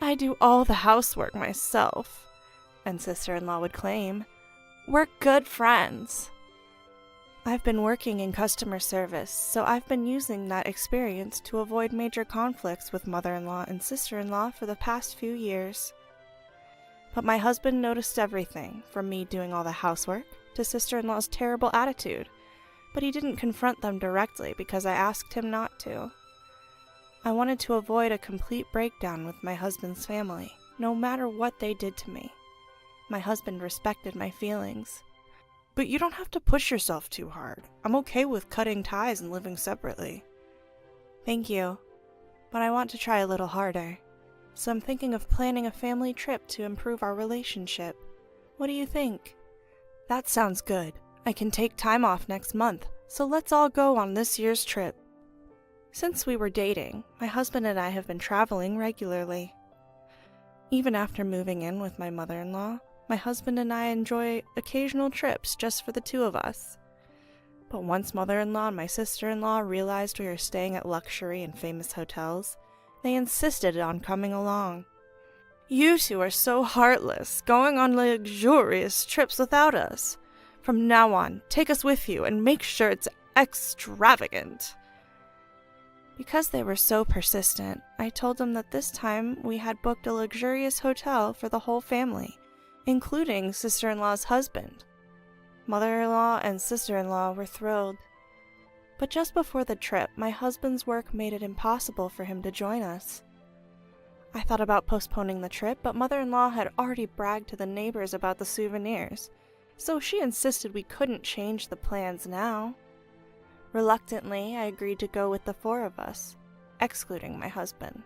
I do all the housework myself, and sister-in-law would claim. We're good friends. I've been working in customer service, so I've been using that experience to avoid major conflicts with mother-in-law and sister-in-law for the past few years. But my husband noticed everything, from me doing all the housework to sister-in-law's terrible attitude, but he didn't confront them directly because I asked him not to. I wanted to avoid a complete breakdown with my husband's family, no matter what they did to me. My husband respected my feelings. But you don't have to push yourself too hard. I'm okay with cutting ties and living separately. Thank you, but I want to try a little harder. So I'm thinking of planning a family trip to improve our relationship. What do you think? That sounds good. I can take time off next month, so let's all go on this year's trip. Since we were dating, my husband and I have been traveling regularly. Even after moving in with my mother-in-law, my husband and I enjoy occasional trips just for the two of us. But once mother-in-law and my sister-in-law realized we were staying at luxury and famous hotels, they insisted on coming along. You two are so heartless, going on luxurious trips without us. From now on, take us with you and make sure it's extravagant. Because they were so persistent, I told them that this time we had booked a luxurious hotel for the whole family, including sister-in-law's husband. Mother-in-law and sister-in-law were thrilled. But just before the trip, my husband's work made it impossible for him to join us. I thought about postponing the trip, but mother-in-law had already bragged to the neighbors about the souvenirs, so she insisted we couldn't change the plans now. Reluctantly, I agreed to go with the four of us, excluding my husband.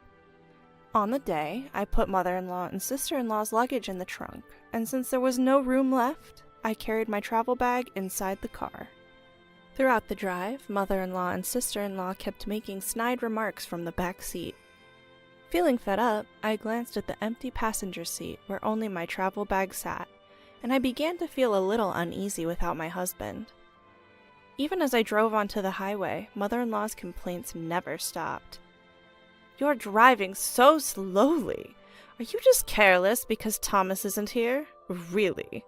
On the day, I put mother-in-law and sister-in-law's luggage in the trunk, and since there was no room left, I carried my travel bag inside the car. Throughout the drive, mother-in-law and sister-in-law kept making snide remarks from the back seat. Feeling fed up, I glanced at the empty passenger seat where only my travel bag sat, and I began to feel a little uneasy without my husband. Even as I drove onto the highway, mother-in-law's complaints never stopped. You're driving so slowly. Are you just careless because Thomas isn't here? Really?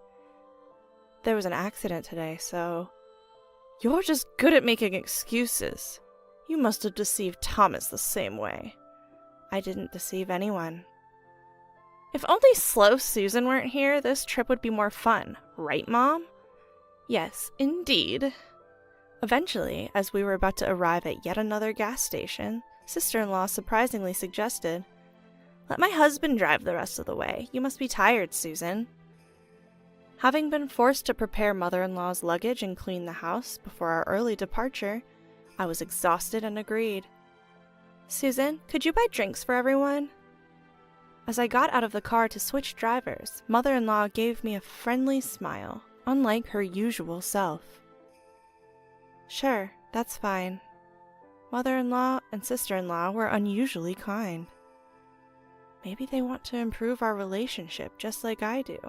There was an accident today, so... You're just good at making excuses. You must have deceived Thomas the same way. I didn't deceive anyone. If only slow Susan weren't here, this trip would be more fun, right, Mom? Yes, indeed. Eventually, as we were about to arrive at yet another gas station, sister-in-law surprisingly suggested, "Let my husband drive the rest of the way. You must be tired, Susan." Having been forced to prepare mother-in-law's luggage and clean the house before our early departure, I was exhausted and agreed. "Susan, could you buy drinks for everyone?" As I got out of the car to switch drivers, mother-in-law gave me a friendly smile, unlike her usual self. Sure, that's fine. Mother-in-law and sister-in-law were unusually kind. Maybe they want to improve our relationship just like I do.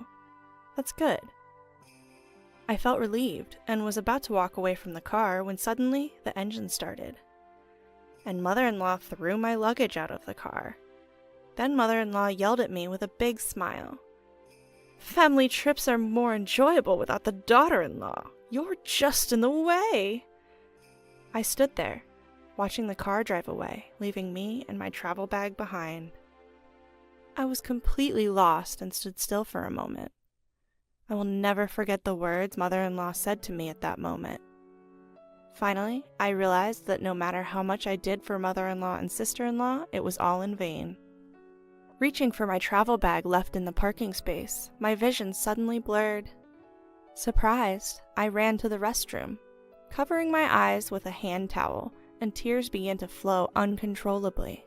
That's good. I felt relieved and was about to walk away from the car when suddenly the engine started. And mother-in-law threw my luggage out of the car. Then mother-in-law yelled at me with a big smile. "Family trips are more enjoyable without the daughter-in-law. You're just in the way." I stood there, watching the car drive away, leaving me and my travel bag behind. I was completely lost and stood still for a moment. I will never forget the words mother-in-law said to me at that moment. Finally, I realized that no matter how much I did for mother-in-law and sister-in-law, it was all in vain. Reaching for my travel bag left in the parking space, my vision suddenly blurred. Surprised, I ran to the restroom, covering my eyes with a hand towel, and tears began to flow uncontrollably.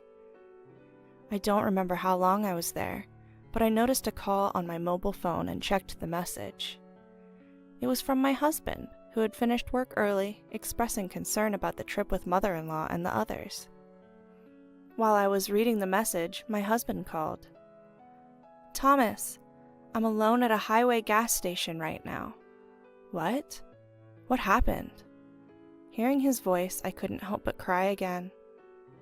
I don't remember how long I was there, but I noticed a call on my mobile phone and checked the message. It was from my husband, who had finished work early, expressing concern about the trip with mother-in-law and the others. While I was reading the message, my husband called. "Thomas, I'm alone at a highway gas station right now." "What? What happened?" Hearing his voice, I couldn't help but cry again.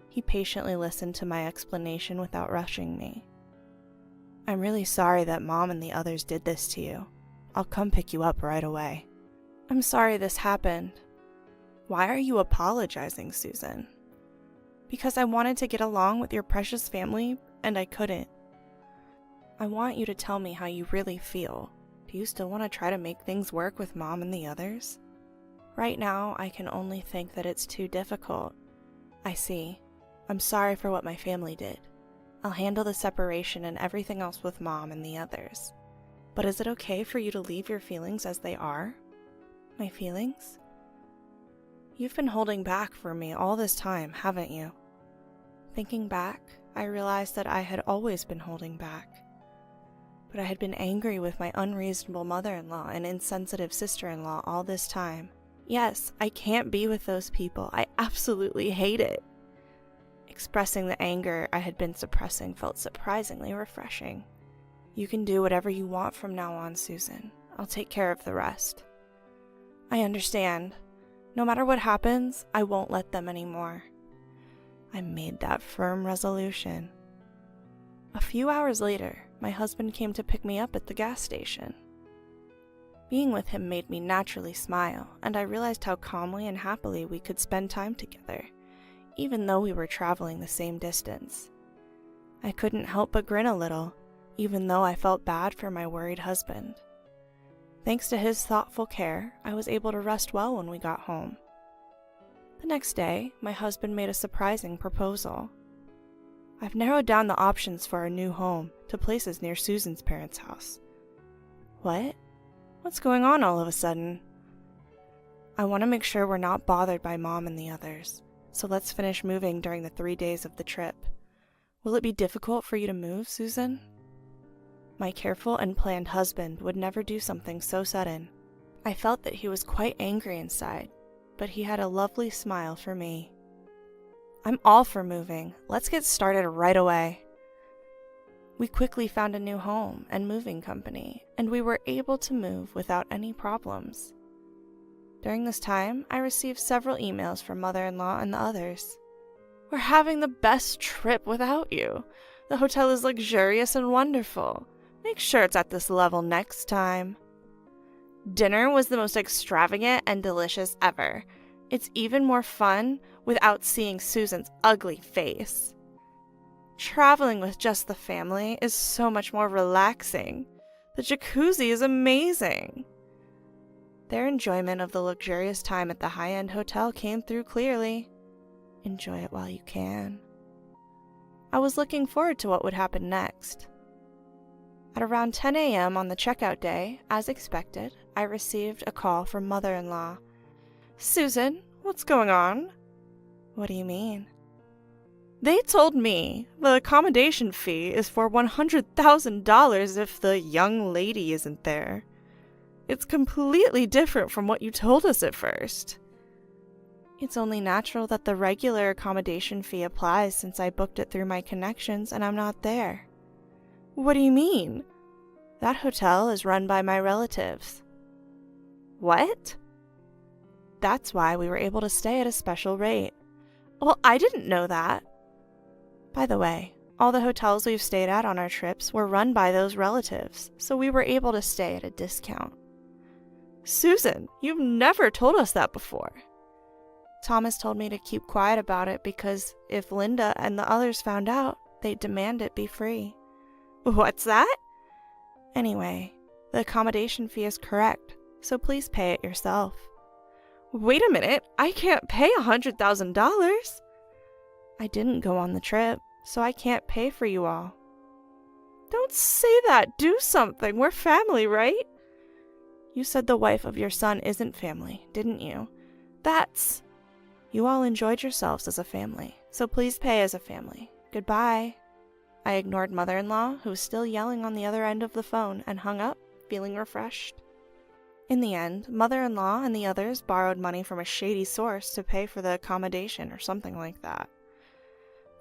He patiently listened to my explanation without rushing me. I'm really sorry that Mom and the others did this to you. I'll come pick you up right away. I'm sorry this happened. Why are you apologizing, Susan? Because I wanted to get along with your precious family, and I couldn't. I want you to tell me how you really feel. Do you still want to try to make things work with Mom and the others? Right now, I can only think that it's too difficult. I see. I'm sorry for what my family did. I'll handle the separation and everything else with Mom and the others. But is it okay for you to leave your feelings as they are? My feelings? You've been holding back from me all this time, haven't you? Thinking back, I realized that I had always been holding back. But I had been angry with my unreasonable mother-in-law and insensitive sister-in-law all this time. Yes, I can't be with those people. I absolutely hate it. Expressing the anger I had been suppressing felt surprisingly refreshing. You can do whatever you want from now on, Susan. I'll take care of the rest. I understand. No matter what happens, I won't let them anymore. I made that firm resolution. A few hours later, my husband came to pick me up at the gas station. Being with him made me naturally smile, and I realized how calmly and happily we could spend time together, even though we were traveling the same distance. I couldn't help but grin a little, even though I felt bad for my worried husband. Thanks to his thoughtful care, I was able to rest well when we got home. The next day, my husband made a surprising proposal. I've narrowed down the options for our new home to places near Susan's parents' house. What? What's going on all of a sudden? I want to make sure we're not bothered by Mom and the others, so let's finish moving during the 3 days of the trip. Will it be difficult for you to move, Susan? My careful and planned husband would never do something so sudden. I felt that he was quite angry inside, but he had a lovely smile for me. I'm all for moving. Let's get started right away. We quickly found a new home and moving company, and we were able to move without any problems. During this time, I received several emails from mother-in-law and the others. We're having the best trip without you. The hotel is luxurious and wonderful. Make sure it's at this level next time. Dinner was the most extravagant and delicious ever. It's even more fun without seeing Susan's ugly face. Traveling with just the family is so much more relaxing. The jacuzzi is amazing. Their enjoyment of the luxurious time at the high-end hotel came through clearly. Enjoy it while you can. I was looking forward to what would happen next. At around 10 a.m. on the checkout day, as expected, I received a call from mother-in-law. Susan, what's going on? What do you mean? They told me the accommodation fee is for $100,000 if the young lady isn't there. It's completely different from what you told us at first. It's only natural that the regular accommodation fee applies since I booked it through my connections and I'm not there. What do you mean? That hotel is run by my relatives. What? That's why we were able to stay at a special rate. Well, I didn't know that. By the way, all the hotels we've stayed at on our trips were run by those relatives, so we were able to stay at a discount. Susan, you've never told us that before. Thomas told me to keep quiet about it because if Linda and the others found out, they'd demand it be free. What's that? Anyway, the accommodation fee is correct, so please pay it yourself. Wait a minute, I can't pay $100,000. I didn't go on the trip, so I can't pay for you all. Don't say that, do something, we're family, right? You said the wife of your son isn't family, didn't you? You all enjoyed yourselves as a family, so please pay as a family. Goodbye. I ignored mother-in-law, who was still yelling on the other end of the phone, and hung up, feeling refreshed. In the end, mother-in-law and the others borrowed money from a shady source to pay for the accommodation or something like that.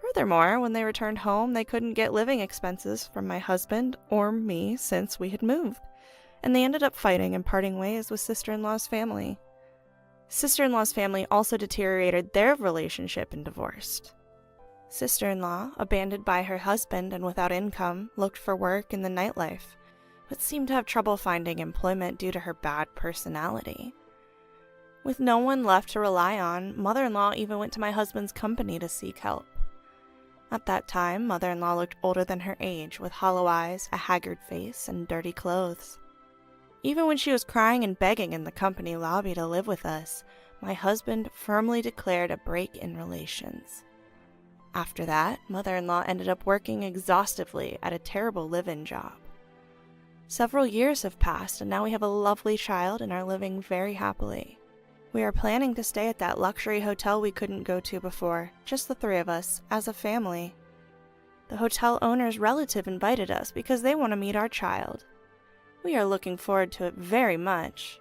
Furthermore, when they returned home, they couldn't get living expenses from my husband or me since we had moved, and they ended up fighting and parting ways with sister-in-law's family. Sister-in-law's family also deteriorated their relationship and divorced. Sister-in-law, abandoned by her husband and without income, looked for work in the nightlife, but seemed to have trouble finding employment due to her bad personality. With no one left to rely on, mother-in-law even went to my husband's company to seek help. At that time, mother-in-law looked older than her age, with hollow eyes, a haggard face, and dirty clothes. Even when she was crying and begging in the company lobby to live with us, my husband firmly declared a break in relations. After that, mother-in-law ended up working exhaustively at a terrible live-in job. Several years have passed, and now we have a lovely child and are living very happily. We are planning to stay at that luxury hotel we couldn't go to before, just the three of us, as a family. The hotel owner's relative invited us because they want to meet our child. We are looking forward to it very much.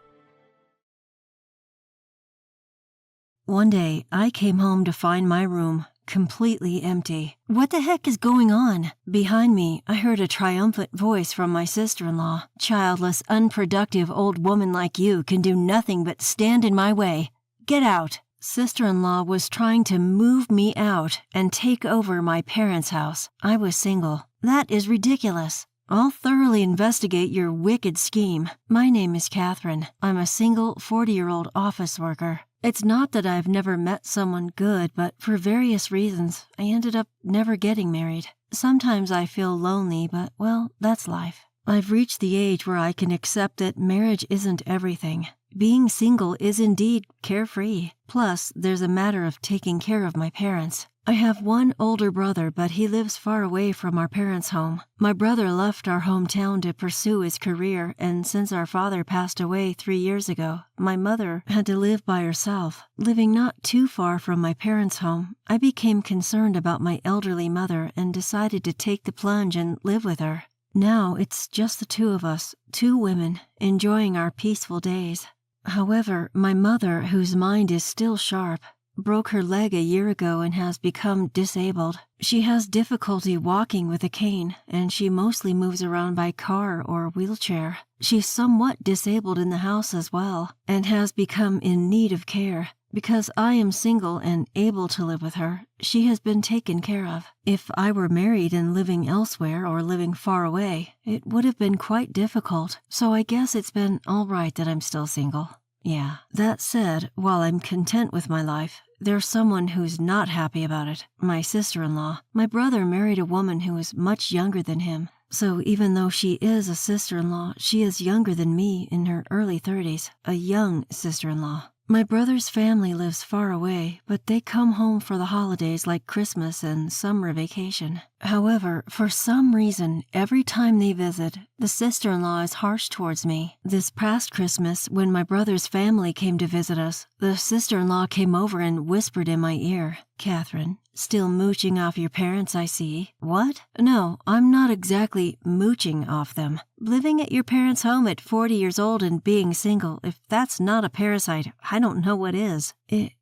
One day, I came home to find my room completely empty. What the heck is going on? Behind me, I heard a triumphant voice from my sister-in-law. Childless, unproductive old woman like you can do nothing but stand in my way. Get out. Sister-in-law was trying to move me out and take over my parents' house. I was single. That is ridiculous. I'll thoroughly investigate your wicked scheme. My name is Catherine. I'm a single 40-year-old office worker. It's not that I've never met someone good, but for various reasons, I ended up never getting married. Sometimes I feel lonely, but, well, that's life. I've reached the age where I can accept that marriage isn't everything. Being single is indeed carefree. Plus, there's a matter of taking care of my parents. I have one older brother, but he lives far away from our parents' home. My brother left our hometown to pursue his career, and since our father passed away 3 years ago, my mother had to live by herself. Living not too far from my parents' home, I became concerned about my elderly mother and decided to take the plunge and live with her. Now it's just the two of us, 2 women, enjoying our peaceful days. However, my mother, whose mind is still sharp, broke her leg a year ago and has become disabled. She has difficulty walking with a cane, and she mostly moves around by car or wheelchair. She's somewhat disabled in the house as well, and has become in need of care. Because I am single and able to live with her, she has been taken care of. If I were married and living elsewhere or living far away, it would have been quite difficult, so I guess it's been all right that I'm still single. Yeah. That said, while I'm content with my life, there's someone who's not happy about it. My sister-in-law. My brother married a woman who is much younger than him. So even though she is a sister-in-law, she is younger than me in her early 30s. A young sister-in-law. My brother's family lives far away, but they come home for the holidays like Christmas and summer vacation. However, for some reason, every time they visit, the sister-in-law is harsh towards me. This past Christmas, when my brother's family came to visit us, the sister-in-law came over and whispered in my ear, "Catherine, still mooching off your parents, I see." What? No, I'm not exactly mooching off them. Living at your parents' home at 40 years old and being single, if that's not a parasite, I don't know what is.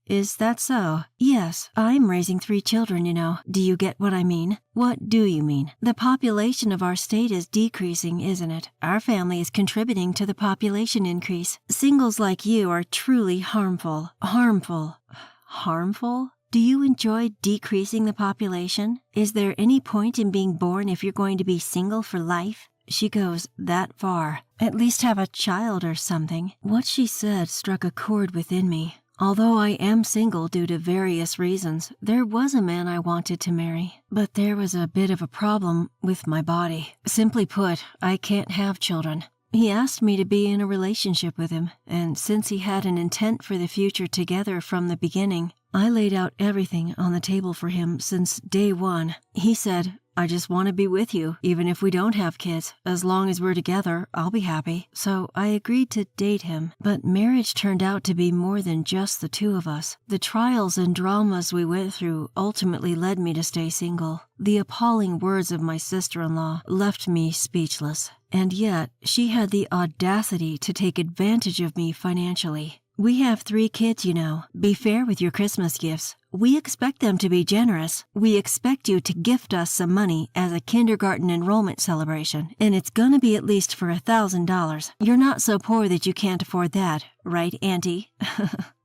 Is that so? Yes, I'm raising 3 children, you know. Do you get what I mean? What do you mean? The population of our state is decreasing, isn't it? Our family is contributing to the population increase. Singles like you are truly harmful. Harmful? Do you enjoy decreasing the population? Is there any point in being born if you're going to be single for life? She goes that far. At least have a child or something. What she said struck a chord within me. Although I am single due to various reasons, there was a man I wanted to marry. But there was a bit of a problem with my body. Simply put, I can't have children. He asked me to be in a relationship with him, and since he had an intent for the future together from the beginning, I laid out everything on the table for him since day one. He said, "I just want to be with you, even if we don't have kids. As long as we're together, I'll be happy." So I agreed to date him. But marriage turned out to be more than just the 2 of us. The trials and dramas we went through ultimately led me to stay single. The appalling words of my sister-in-law left me speechless. And yet, she had the audacity to take advantage of me financially. We have 3 kids, you know. Be fair with your Christmas gifts. We expect them to be generous. We expect you to gift us some money as a kindergarten enrollment celebration, and it's gonna be at least for $1,000. You're not so poor that you can't afford that, right, Auntie?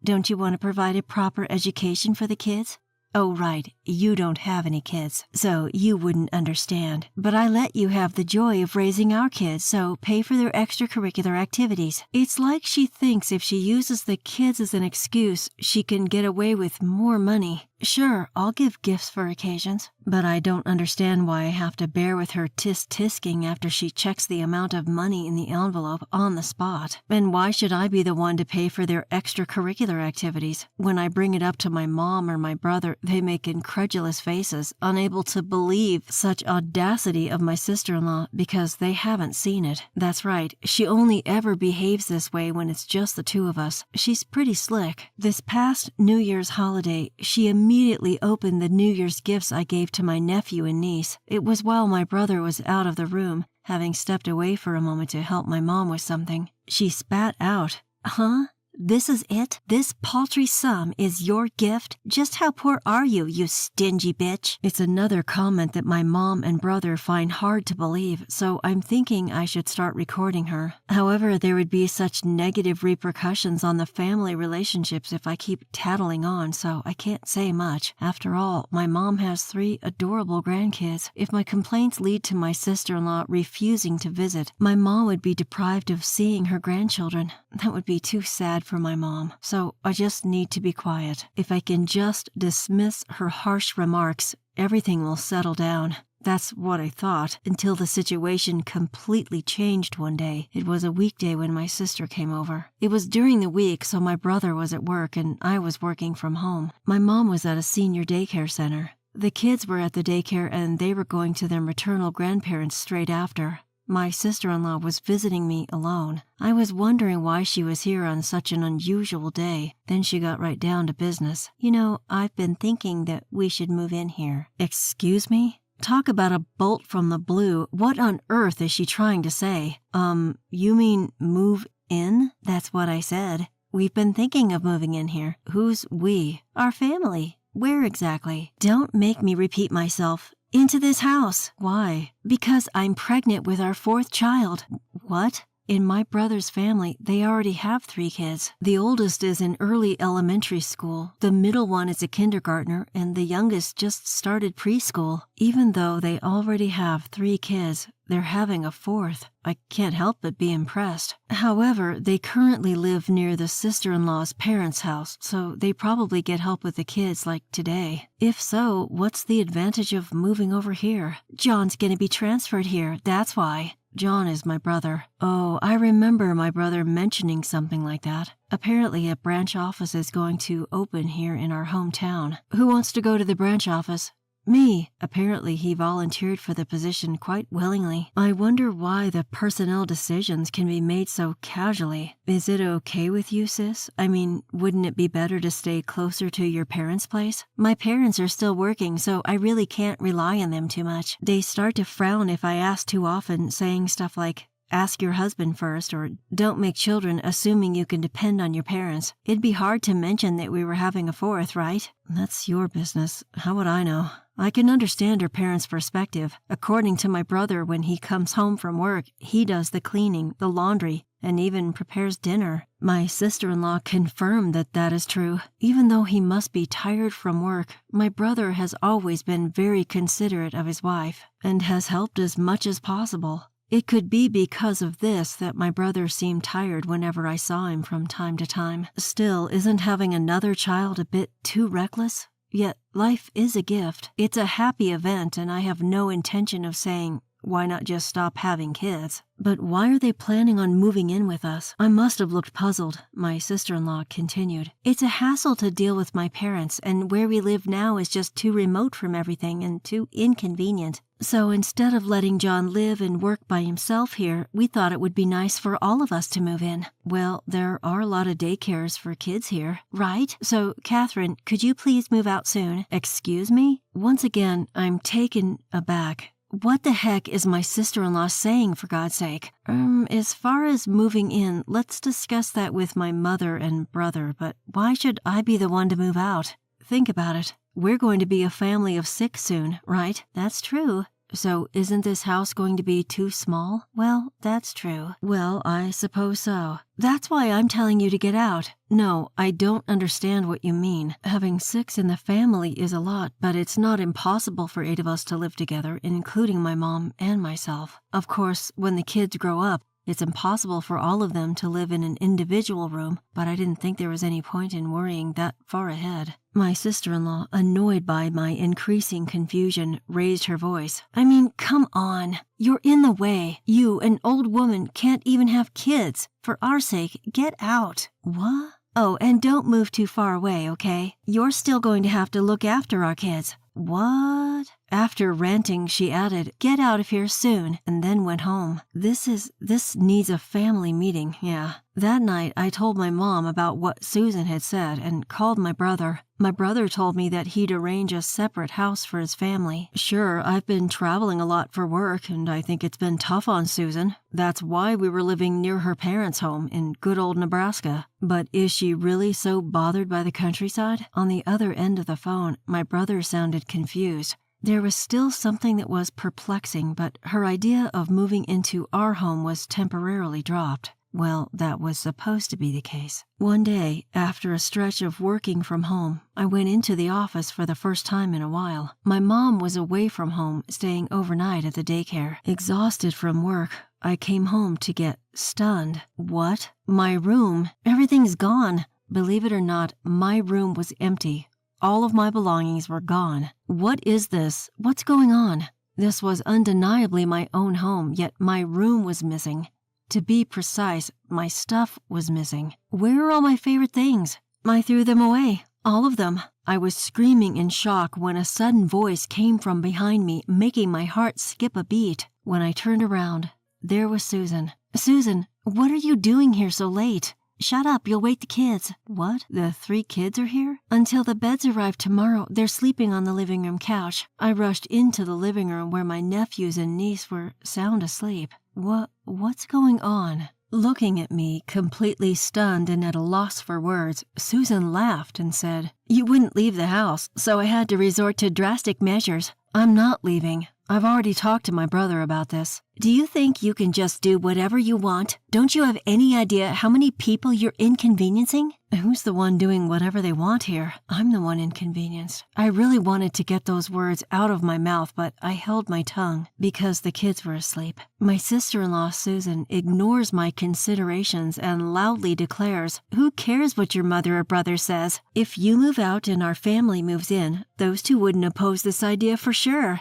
Don't you want to provide a proper education for the kids? Oh, right, you don't have any kids, so you wouldn't understand. But I let you have the joy of raising our kids, so pay for their extracurricular activities. It's like she thinks if she uses the kids as an excuse, she can get away with more money. Sure, I'll give gifts for occasions, but I don't understand why I have to bear with her tisk-tisking after she checks the amount of money in the envelope on the spot. And why should I be the one to pay for their extracurricular activities? When I bring it up to my mom or my brother, they make incredulous faces, unable to believe such audacity of my sister-in-law because they haven't seen it. That's right, she only ever behaves this way when it's just the two of us. She's pretty slick. This past New Year's holiday, she immediately opened the New Year's gifts I gave to my nephew and niece. It was while my brother was out of the room, having stepped away for a moment to help my mom with something. She spat out, "Huh? This is it? This paltry sum is your gift? Just how poor are you, you stingy bitch?" It's another comment that my mom and brother find hard to believe, so I'm thinking I should start recording her. However, there would be such negative repercussions on the family relationships if I keep tattling on, so I can't say much. After all, my mom has 3 adorable grandkids. If my complaints lead to my sister-in-law refusing to visit, my mom would be deprived of seeing her grandchildren. That would be too sad for my mom, so I just need to be quiet. If I can just dismiss her harsh remarks, everything will settle down. That's what I thought, until the situation completely changed one day. It was a weekday when my sister came over. It was during the week, so my brother was at work and I was working from home. My mom was at a senior daycare center. The kids were at the daycare and they were going to their maternal grandparents straight after. My sister-in-law was visiting me alone. I was wondering why she was here on such an unusual day. Then she got right down to business. "You know, I've been thinking that we should move in here." Excuse me? Talk about a bolt from the blue. What on earth is she trying to say? You mean move in? That's what I said. We've been thinking of moving in here. Who's we? Our family. Where exactly? Don't make me repeat myself. Into this house. Why? Because I'm pregnant with our 4th child. What? In my brother's family, they already have 3 kids. The oldest is in early elementary school, the middle one is a kindergartner, and the youngest just started preschool. Even though they already have 3 kids, they're having a 4th. I can't help but be impressed. However, they currently live near the sister-in-law's parents' house, so they probably get help with the kids like today. If so, what's the advantage of moving over here? John's gonna be transferred here, that's why. John is my brother. Oh, I remember my brother mentioning something like that. Apparently a branch office is going to open here in our hometown. Who wants to go to the branch office? Me. Apparently he volunteered for the position quite willingly. I wonder why the personnel decisions can be made so casually. Is it okay with you, sis? I mean, wouldn't it be better to stay closer to your parents' place? My parents are still working, so I really can't rely on them too much. They start to frown if I ask too often, saying stuff like, "Ask your husband first," or "Don't make children assuming you can depend on your parents." It'd be hard to mention that we were having a 4th, right? That's your business. How would I know? I can understand her parents' perspective. According to my brother, when he comes home from work, he does the cleaning, the laundry, and even prepares dinner. My sister-in-law confirmed that that is true. Even though he must be tired from work, my brother has always been very considerate of his wife and has helped as much as possible. It could be because of this that my brother seemed tired whenever I saw him from time to time. Still, isn't having another child a bit too reckless? Yet, life is a gift. It's a happy event, and I have no intention of saying, why not just stop having kids? But why are they planning on moving in with us? I must have looked puzzled, my sister-in-law continued. It's a hassle to deal with my parents, and where we live now is just too remote from everything and too inconvenient. So instead of letting John live and work by himself here, we thought it would be nice for all of us to move in. Well, there are a lot of daycares for kids here, right? So, Catherine, could you please move out soon? Excuse me? Once again, I'm taken aback. What the heck is my sister-in-law saying, for God's sake? As far as moving in, let's discuss that with my mother and brother, but why should I be the one to move out? Think about it. We're going to be a family of 6 soon, right? That's true. So isn't this house going to be too small? Well, that's true. Well, I suppose so. That's why I'm telling you to get out. No, I don't understand what you mean. Having 6 in the family is a lot, but it's not impossible for 8 of us to live together, including my mom and myself. Of course, when the kids grow up, it's impossible for all of them to live in an individual room, but I didn't think there was any point in worrying that far ahead. My sister-in-law, annoyed by my increasing confusion, raised her voice. I mean, come on. You're in the way. You, an old woman, can't even have kids. For our sake, get out. What? Oh, and don't move too far away, okay? You're still going to have to look after our kids. What? After ranting, she added, get out of here soon, and then went home. This needs a family meeting, yeah. That night, I told my mom about what Susan had said and called my brother. My brother told me that he'd arrange a separate house for his family. Sure, I've been traveling a lot for work, and I think it's been tough on Susan. That's why we were living near her parents' home in good old Nebraska. But is she really so bothered by the countryside? On the other end of the phone, my brother sounded confused. There was still something that was perplexing, but her idea of moving into our home was temporarily dropped. Well, that was supposed to be the case. One day, after a stretch of working from home, I went into the office for the first time in a while. My mom was away from home, staying overnight at the daycare. Exhausted from work, I came home to get stunned. What? My room? Everything's gone. Believe it or not, my room was empty. All of my belongings were gone. What is this? What's going on? This was undeniably my own home, yet my room was missing. To be precise, my stuff was missing. Where are all my favorite things? I threw them away. All of them. I was screaming in shock when a sudden voice came from behind me, making my heart skip a beat. When I turned around, there was Susan. Susan, what are you doing here so late? Shut up, you'll wake the kids. What? The 3 kids are here? Until the beds arrive tomorrow, they're sleeping on the living room couch. I rushed into the living room where my nephews and niece were sound asleep. What's going on? Looking at me, completely stunned and at a loss for words, Susan laughed and said, You wouldn't leave the house, so I had to resort to drastic measures. I'm not leaving. I've already talked to my brother about this. Do you think you can just do whatever you want? Don't you have any idea how many people you're inconveniencing? Who's the one doing whatever they want here? I'm the one inconvenienced. I really wanted to get those words out of my mouth, but I held my tongue because the kids were asleep. My sister-in-law, Susan, ignores my considerations and loudly declares, Who cares what your mother or brother says? If you move out and our family moves in, those 2 wouldn't oppose this idea for sure.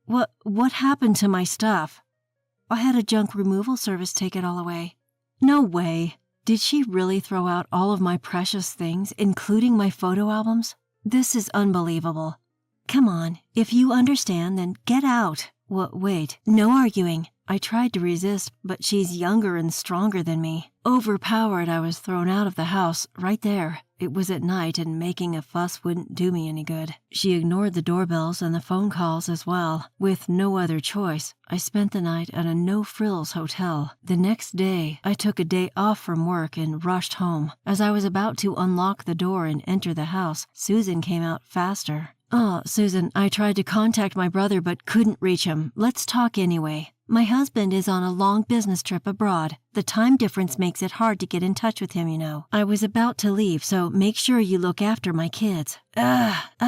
What happened to my stuff? I had a junk removal service take it all away. No way. Did she really throw out all of my precious things, including my photo albums? This is unbelievable. Come on, if you understand, then get out. Wait, no arguing. I tried to resist, but she's younger and stronger than me. Overpowered, I was thrown out of the house, right there. It was at night, and making a fuss wouldn't do me any good. She ignored the doorbells and the phone calls as well. With no other choice, I spent the night at a no-frills hotel. The next day, I took a day off from work and rushed home. As I was about to unlock the door and enter the house, Susan came out faster. Oh, Susan, I tried to contact my brother but couldn't reach him. Let's talk anyway. My husband is on a long business trip abroad. The time difference makes it hard to get in touch with him, you know. I was about to leave, so make sure you look after my kids.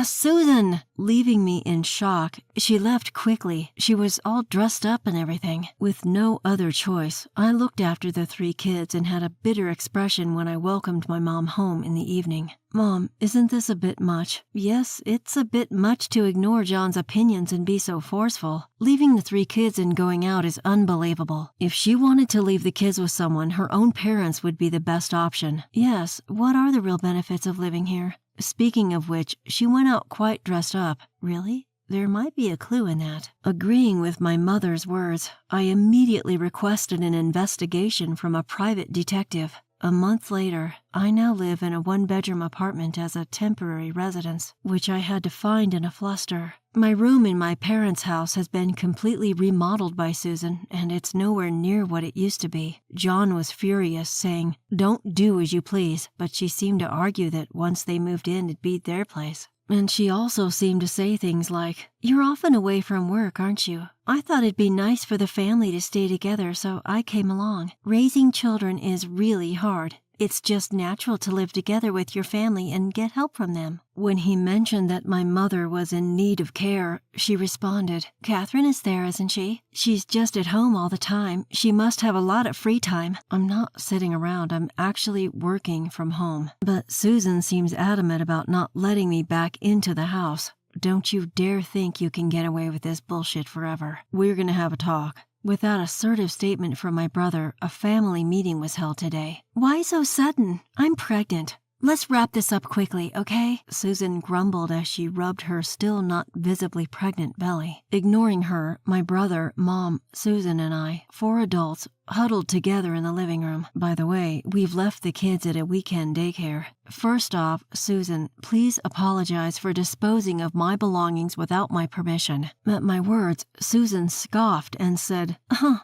Susan! Leaving me in shock, she left quickly. She was all dressed up and everything. With no other choice, I looked after the 3 kids and had a bitter expression when I welcomed my mom home in the evening. Mom, isn't this a bit much? Yes, it's a bit much to ignore John's opinions and be so forceful. Leaving the 3 kids and going out is unbelievable. If she wanted to leave the kids with someone, her own parents would be the best option. Yes, what are the real benefits of living here? Speaking of which, she went out quite dressed up. Really? There might be a clue in that. Agreeing with my mother's words, I immediately requested an investigation from a private detective. A month later, I now live in a 1-bedroom apartment as a temporary residence, which I had to find in a fluster. My room in my parents' house has been completely remodeled by Susan, and it's nowhere near what it used to be. John was furious, saying, "Don't do as you please," but she seemed to argue that once they moved in, it'd be their place. And she also seemed to say things like, "You're often away from work, aren't you? I thought it'd be nice for the family to stay together, so I came along. Raising children is really hard. It's just natural to live together with your family and get help from them." When he mentioned that my mother was in need of care, she responded, "Catherine is there, isn't she? She's just at home all the time. She must have a lot of free time." I'm not sitting around. I'm actually working from home. But Susan seems adamant about not letting me back into the house. Don't you dare think you can get away with this bullshit forever. We're gonna have a talk. With that assertive statement from my brother, a family meeting was held today. "Why so sudden? I'm pregnant. Let's wrap this up quickly, okay?" Susan grumbled as she rubbed her still not visibly pregnant belly. Ignoring her, my brother, Mom, Susan, and I, 4 adults, huddled together in the living room. By the way, we've left the kids at a weekend daycare. First off, Susan, please apologize for disposing of my belongings without my permission. At my words, Susan scoffed and said,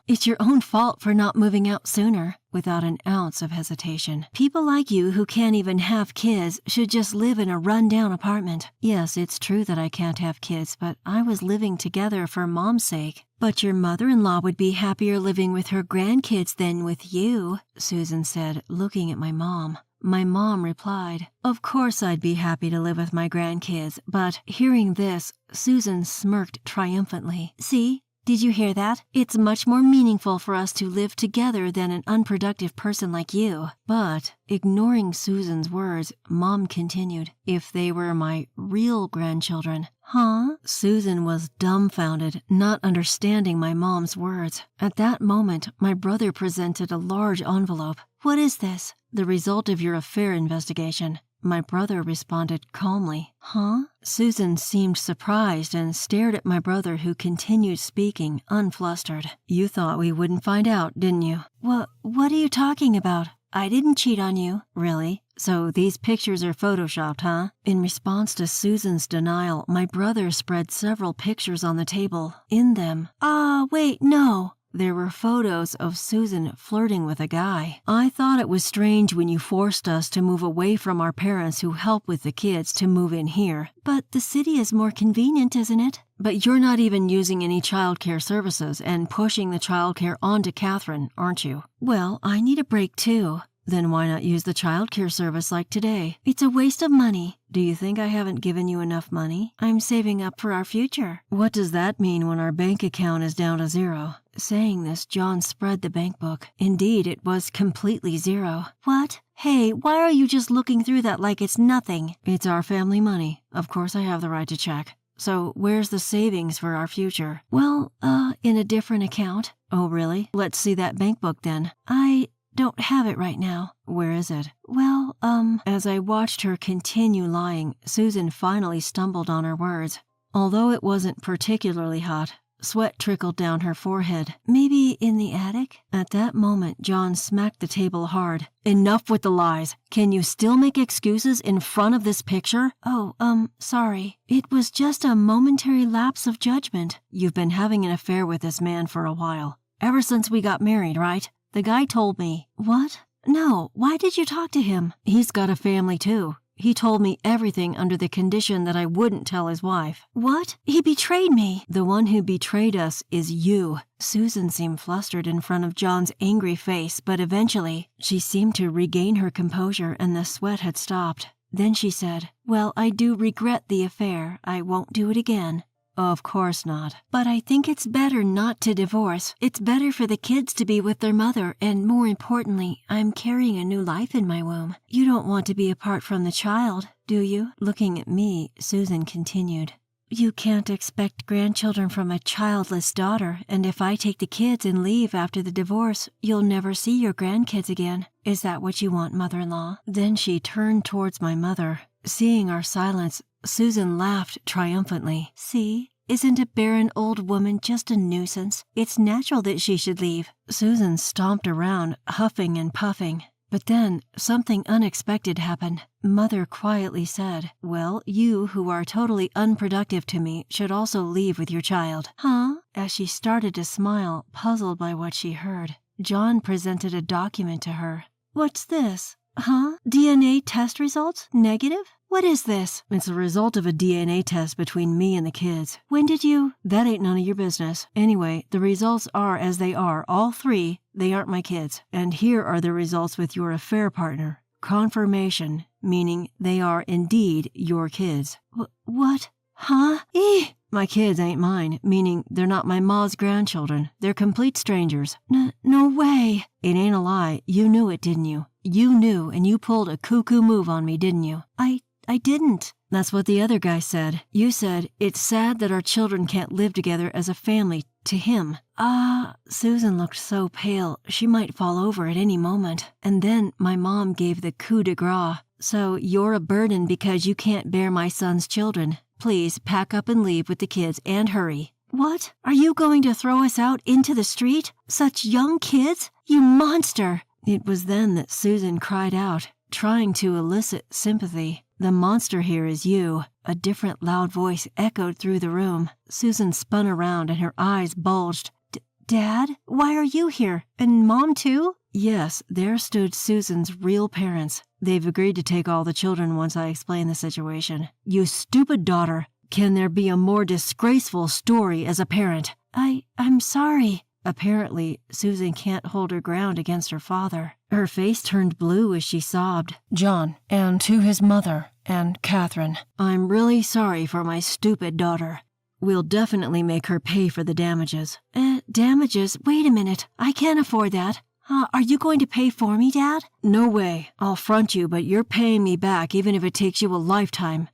"It's your own fault for not moving out sooner," without an ounce of hesitation. "People like you who can't even have kids should just live in a run-down apartment." Yes, it's true that I can't have kids, but I was living together for Mom's sake. "But your mother-in-law would be happier living with her grandkids than with you," Susan said, looking at my mom. My mom replied, "Of course I'd be happy to live with my grandkids," but hearing this, Susan smirked triumphantly. "See? Did you hear that? It's much more meaningful for us to live together than an unproductive person like you." But, ignoring Susan's words, Mom continued, "If they were my real grandchildren." "Huh?" Susan was dumbfounded, not understanding my mom's words. At that moment, my brother presented a large envelope. "What is this?" "The result of your affair investigation." My brother responded calmly. "Huh?" Susan seemed surprised and stared at my brother, who continued speaking, unflustered. "You thought we wouldn't find out, didn't you?" What are you talking about? I didn't cheat on you." "Really? So these pictures are photoshopped, huh?" In response to Susan's denial, my brother spread several pictures on the table. In them, wait, no. There were photos of Susan flirting with a guy. "I thought it was strange when you forced us to move away from our parents who help with the kids to move in here." "But the city is more convenient, isn't it?" "But you're not even using any childcare services and pushing the childcare onto Catherine, aren't you?" "Well, I need a break too." "Then why not use the childcare service like today?" "It's a waste of money." "Do you think I haven't given you enough money?" "I'm saving up for our future." "What does that mean when our bank account is down to 0? Saying this, John spread the bank book. Indeed, it was completely 0. "What? Hey, why are you just looking through that like it's nothing?" "It's our family money. Of course I have the right to check. So where's the savings for our future?" "Well, in a different account." "Oh, really? Let's see that bank book then." "I don't have it right now." "Where is it?" "Well, As I watched her continue lying, Susan finally stumbled on her words. Although it wasn't particularly hot, sweat trickled down her forehead. "Maybe in the attic?" At that moment, John smacked the table hard. "Enough with the lies. Can you still make excuses in front of this picture?" "Oh, sorry. It was just a momentary lapse of judgment." "You've been having an affair with this man for a while. Ever since we got married, right? The guy told me." "What? No, why did you talk to him?" "He's got a family too. He told me everything under the condition that I wouldn't tell his wife." "What? He betrayed me." "The one who betrayed us is you." Susan seemed flustered in front of John's angry face, but eventually she seemed to regain her composure and the sweat had stopped. Then she said, "Well, I do regret the affair. I won't do it again." "Of course not." "But I think it's better not to divorce. It's better for the kids to be with their mother, and more importantly, I'm carrying a new life in my womb. You don't want to be apart from the child, do you?" Looking at me, Susan continued, "You can't expect grandchildren from a childless daughter, and if I take the kids and leave after the divorce, you'll never see your grandkids again. Is that what you want, mother-in-law?" Then she turned towards my mother. Seeing our silence, Susan laughed triumphantly. "See? Isn't a barren old woman just a nuisance? It's natural that she should leave." Susan stomped around, huffing and puffing. But then, something unexpected happened. Mother quietly said, "Well, you who are totally unproductive to me should also leave with your child." "Huh?" As she started to smile, puzzled by what she heard, John presented a document to her. "What's this? Huh? DNA test results? Negative? What is this? It's a result of a DNA test between me and the kids. When did you? That ain't none of your business. Anyway, the results are as they are. All three, they aren't my kids. And here are the results with your affair partner. Confirmation, meaning they are indeed your kids. What? Huh? My kids ain't mine, meaning they're not my ma's grandchildren. They're complete strangers. No way. It ain't a lie. You knew it, didn't you? You knew, and you pulled a cuckoo move on me, didn't you? I didn't. That's what the other guy said. You said, it's sad that our children can't live together as a family, to him. Susan looked so pale, she might fall over at any moment. And then my mom gave the coup de grace. So you're a burden because you can't bear my son's children. Please pack up and leave with the kids and hurry. What? Are you going to throw us out into the street? Such young kids? You monster! It was then that Susan cried out, trying to elicit sympathy. The monster here is you. A different loud voice echoed through the room. Susan spun around and her eyes bulged. Dad? Why are you here? And Mom too? Yes, there stood Susan's real parents. They've agreed to take all the children once I explain the situation. You stupid daughter! Can there be a more disgraceful story as a parent? I'm sorry. Apparently, Susan can't hold her ground against her father. Her face turned blue as she sobbed. John, and to his mother, and Catherine, I'm really sorry for my stupid daughter. We'll definitely make her pay for the damages. Damages? Wait a minute. I can't afford that. Are you going to pay for me, Dad? No way. I'll front you, but you're paying me back even if it takes you a lifetime.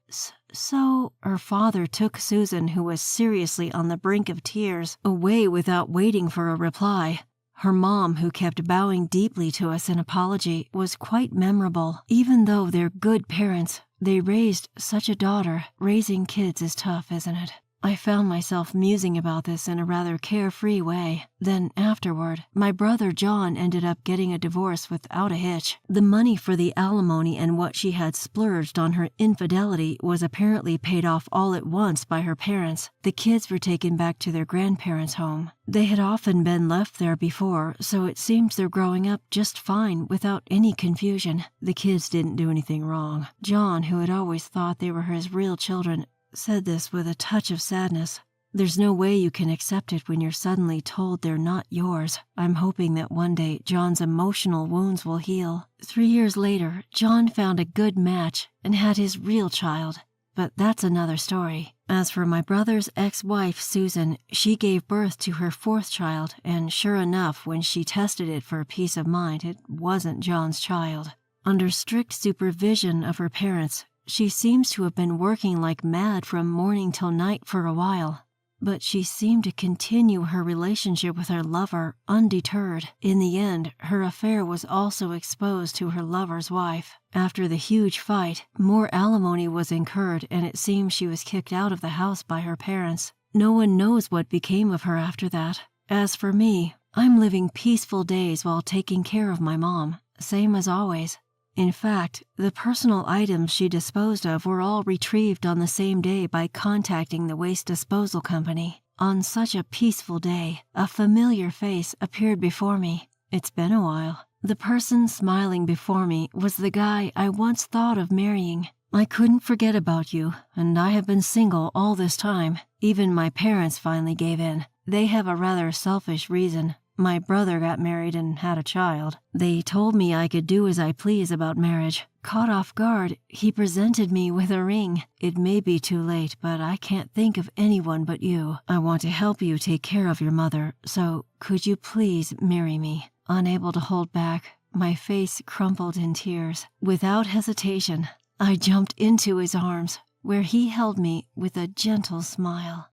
So, her father took Susan, who was seriously on the brink of tears, away without waiting for a reply. Her mom, who kept bowing deeply to us in apology, was quite memorable. Even though they're good parents, they raised such a daughter. Raising kids is tough, isn't it? I found myself musing about this in a rather carefree way. Then afterward, my brother John ended up getting a divorce without a hitch. The money for the alimony and what she had splurged on her infidelity was apparently paid off all at once by her parents. The kids were taken back to their grandparents' home. They had often been left there before, so it seems they're growing up just fine without any confusion. The kids didn't do anything wrong. John, who had always thought they were his real children, said this with a touch of sadness. There's no way you can accept it when you're suddenly told they're not yours. I'm hoping that one day John's emotional wounds will heal. 3 years later, John found a good match and had his real child. But that's another story. As for my brother's ex-wife, Susan, she gave birth to her 4th child, and sure enough, when she tested it for peace of mind, it wasn't John's child. Under strict supervision of her parents, she seems to have been working like mad from morning till night for a while, but she seemed to continue her relationship with her lover undeterred. In the end, her affair was also exposed to her lover's wife. After the huge fight, more alimony was incurred, and it seems she was kicked out of the house by her parents. No one knows what became of her after that. As for me, I'm living peaceful days while taking care of my mom, same as always. In fact, the personal items she disposed of were all retrieved on the same day by contacting the waste disposal company. On such a peaceful day, a familiar face appeared before me. It's been a while. The person smiling before me was the guy I once thought of marrying. I couldn't forget about you, and I have been single all this time. Even my parents finally gave in. They have a rather selfish reason. My brother got married and had a child. They told me I could do as I please about marriage. Caught off guard, he presented me with a ring. It may be too late, but I can't think of anyone but you. I want to help you take care of your mother, so could you please marry me? Unable to hold back, my face crumpled in tears. Without hesitation, I jumped into his arms, where he held me with a gentle smile.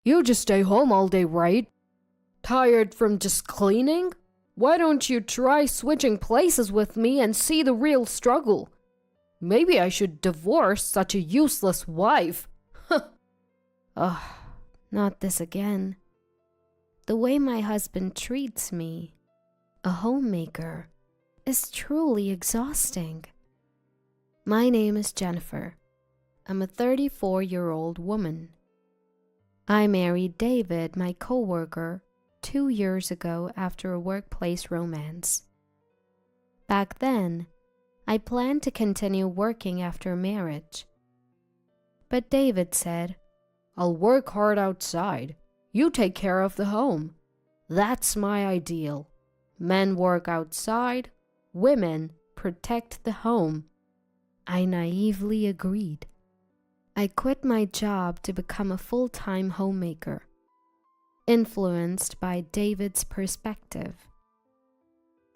You just stay home all day, right? Tired from just cleaning? Why don't you try switching places with me and see the real struggle? Maybe I should divorce such a useless wife. Ugh, not this again. The way my husband treats me, a homemaker, is truly exhausting. My name is Jennifer. I'm a 34-year-old woman. I married David, my coworker, 2 years ago after a workplace romance. Back then, I planned to continue working after marriage. But David said, I'll work hard outside. You take care of the home. That's my ideal. Men work outside, women protect the home. I naively agreed. I quit my job to become a full-time homemaker, influenced by David's perspective.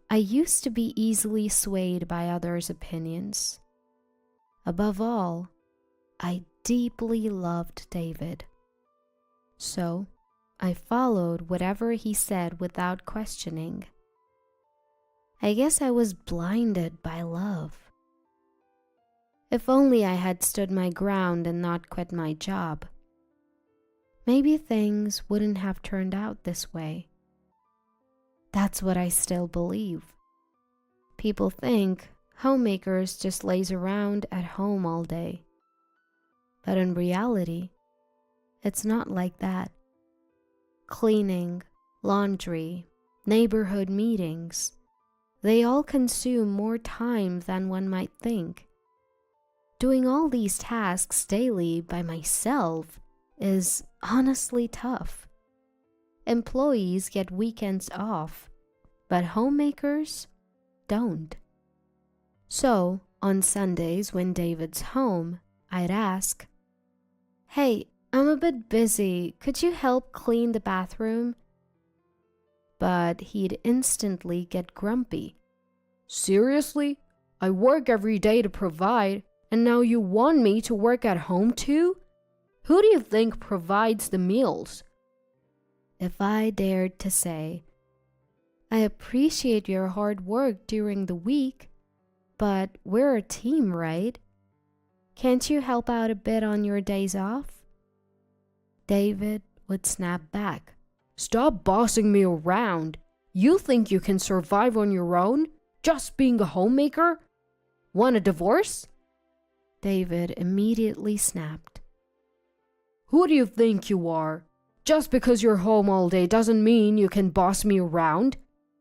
I used to be easily swayed by others' opinions. Above all, I deeply loved David. So, I followed whatever he said without questioning. I guess I was blinded by love. If only I had stood my ground and not quit my job. Maybe things wouldn't have turned out this way. That's what I still believe. People think homemakers just laze around at home all day. But in reality, it's not like that. Cleaning, laundry, neighborhood meetings, they all consume more time than one might think. Doing all these tasks daily by myself is honestly tough. Employees get weekends off, but homemakers don't. So, on Sundays when David's home, I'd ask, "Hey, I'm a bit busy. Could you help clean the bathroom?" But he'd instantly get grumpy. Seriously? I work every day to provide, and now you want me to work at home too? Who do you think provides the meals? If I dared to say, "I appreciate your hard work during the week, but we're a team, right? Can't you help out a bit on your days off?" David would snap back. Stop bossing me around. You think you can survive on your own, just being a homemaker? Want a divorce? David immediately snapped. Who do you think you are? Just because you're home all day doesn't mean you can boss me around.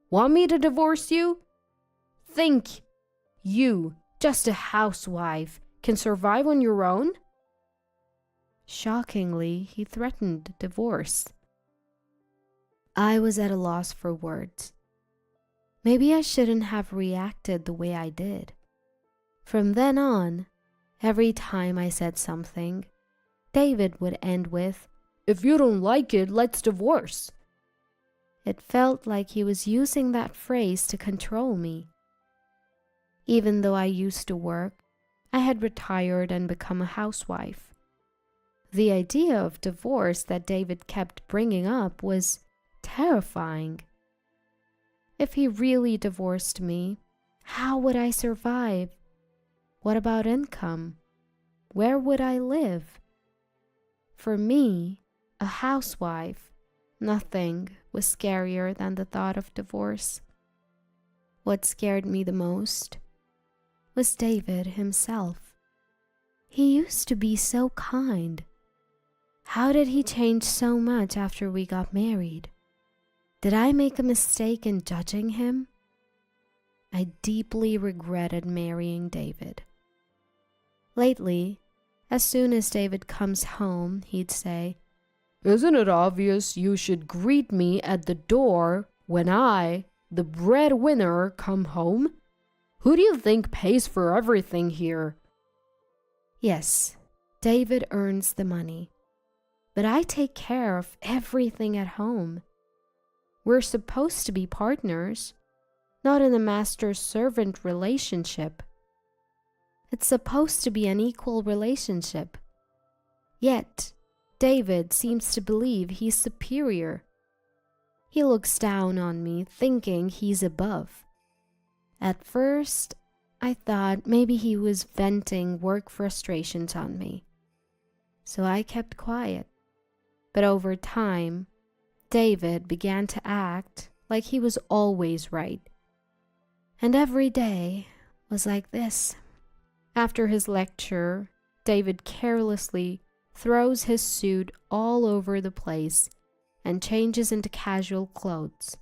Want me to divorce you? Think you, just a housewife, can survive on your own? Shockingly, he threatened divorce. I was at a loss for words. Maybe I shouldn't have reacted the way I did. From then on, every time I said something, David would end with, "If you don't like it, let's divorce." It felt like he was using that phrase to control me. Even though I used to work, I had retired and become a housewife. The idea of divorce that David kept bringing up was terrifying. If he really divorced me, how would I survive? What about income? Where would I live? For me, a housewife, nothing was scarier than the thought of divorce. What scared me the most was David himself. He used to be so kind. How did he change so much after we got married? Did I make a mistake in judging him? I deeply regretted marrying David. Lately, as soon as David comes home, he'd say, "Isn't it obvious you should greet me at the door when I, the breadwinner, come home? Who do you think pays for everything here?" Yes, David earns the money, but I take care of everything at home. We're supposed to be partners, not in a master-servant relationship. It's supposed to be an equal relationship. Yet, David seems to believe he's superior. He looks down on me, thinking he's above. At first, I thought maybe he was venting work frustrations on me. So I kept quiet. But over time, David began to act like he was always right. And every day was like this. After his lecture, David carelessly throws his suit all over the place and changes into casual clothes.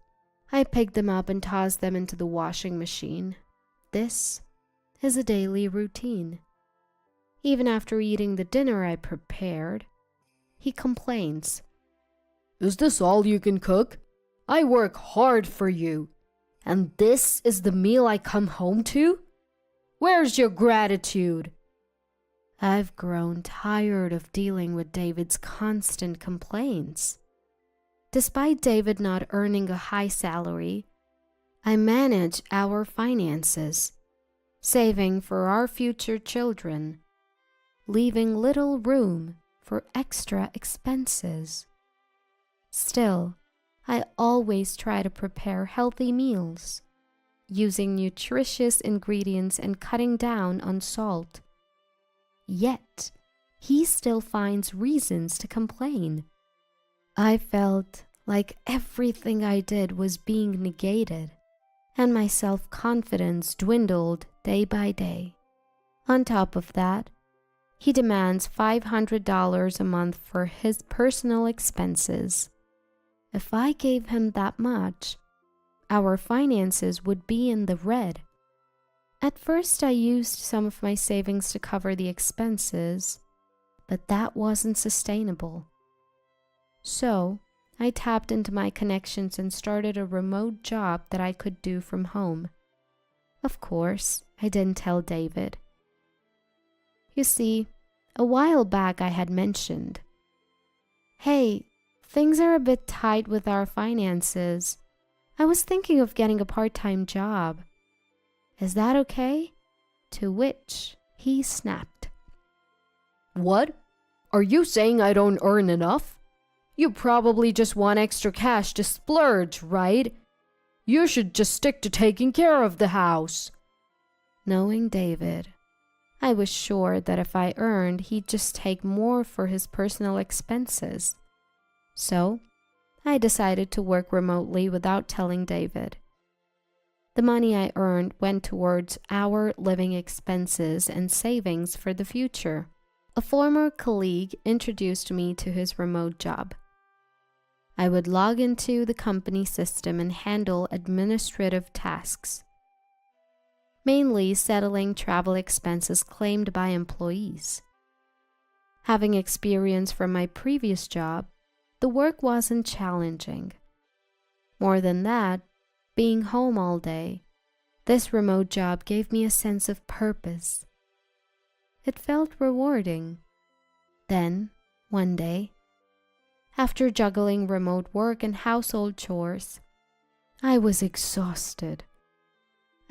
I pick them up and toss them into the washing machine. This is a daily routine. Even after eating the dinner I prepared, he complains. Is this all you can cook? I work hard for you. And this is the meal I come home to? Where's your gratitude? I've grown tired of dealing with David's constant complaints. Despite David not earning a high salary, I manage our finances, saving for our future children, leaving little room for extra expenses. Still, I always try to prepare healthy meals, using nutritious ingredients and cutting down on salt. Yet, he still finds reasons to complain. I felt like everything I did was being negated, and my self-confidence dwindled day by day. On top of that, he demands $500 a month for his personal expenses. If I gave him that much, our finances would be in the red. At first, I used some of my savings to cover the expenses, but that wasn't sustainable. So, I tapped into my connections and started a remote job that I could do from home. Of course, I didn't tell David. You see, a while back I had mentioned, "Hey, things are a bit tight with our finances. I was thinking of getting a part-time job. Is that okay?" To which he snapped. What? Are you saying I don't earn enough? You probably just want extra cash to splurge, right? You should just stick to taking care of the house. Knowing David, I was sure that if I earned, he'd just take more for his personal expenses. So, I decided to work remotely without telling David. The money I earned went towards our living expenses and savings for the future. A former colleague introduced me to his remote job. I would log into the company system and handle administrative tasks, mainly settling travel expenses claimed by employees. Having experience from my previous job, the work wasn't challenging. More than that, being home all day, this remote job gave me a sense of purpose. It felt rewarding. Then, one day, after juggling remote work and household chores, I was exhausted.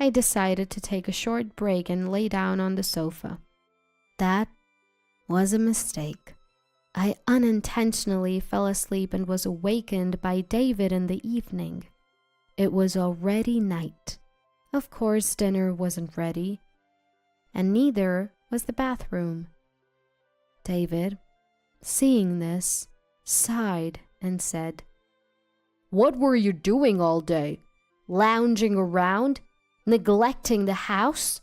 I decided to take a short break and lay down on the sofa. That was a mistake. I unintentionally fell asleep and was awakened by David in the evening. It was already night. Of course, dinner wasn't ready, and neither was the bathroom. David, seeing this, sighed and said, What were you doing all day? Lounging around? Neglecting the house?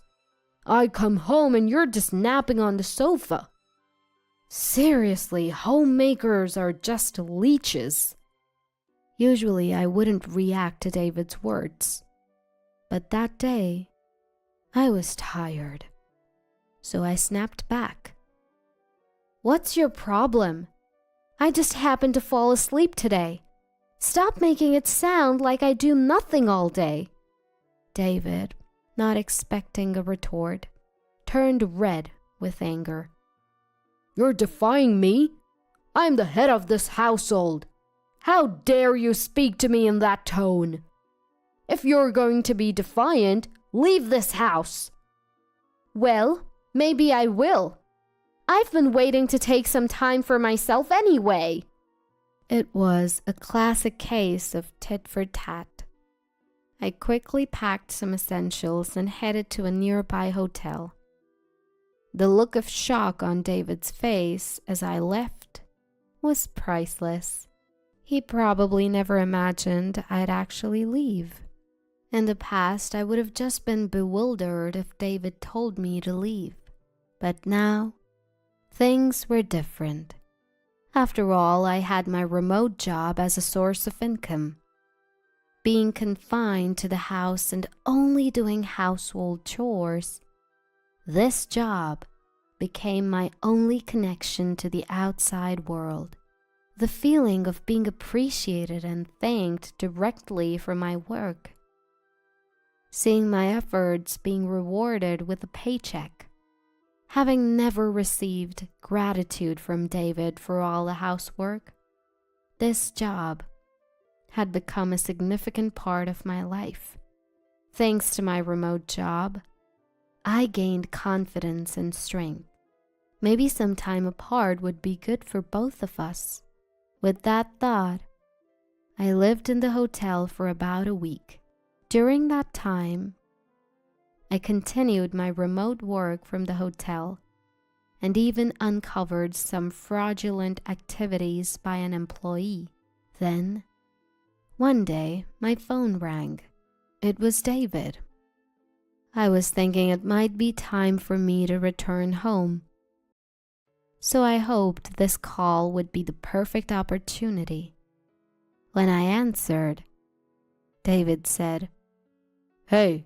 I come home and you're just napping on the sofa. Seriously, homemakers are just leeches. Usually I wouldn't react to David's words, but that day I was tired, so I snapped back. What's your problem? I just happened to fall asleep today. Stop making it sound like I do nothing all day. David, not expecting a retort, turned red with anger. You're defying me? I'm the head of this household. How dare you speak to me in that tone? If you're going to be defiant, leave this house. Well, maybe I will. I've been waiting to take some time for myself anyway. It was a classic case of tit for tat. I quickly packed some essentials and headed to a nearby hotel. The look of shock on David's face as I left was priceless. He probably never imagined I'd actually leave. In the past, I would have just been bewildered if David told me to leave. But now, things were different. After all, I had my remote job as a source of income. Being confined to the house and only doing household chores This job became my only connection to the outside world. The feeling of being appreciated and thanked directly for my work. Seeing my efforts being rewarded with a paycheck. Having never received gratitude from David for all the housework, this job had become a significant part of my life. Thanks to my remote job, I gained confidence and strength. Maybe some time apart would be good for both of us. With that thought, I lived in the hotel for about a week. During that time, I continued my remote work from the hotel and even uncovered some fraudulent activities by an employee. Then, one day, my phone rang. It was David. I was thinking it might be time for me to return home. So I hoped this call would be the perfect opportunity. When I answered, David said, Hey,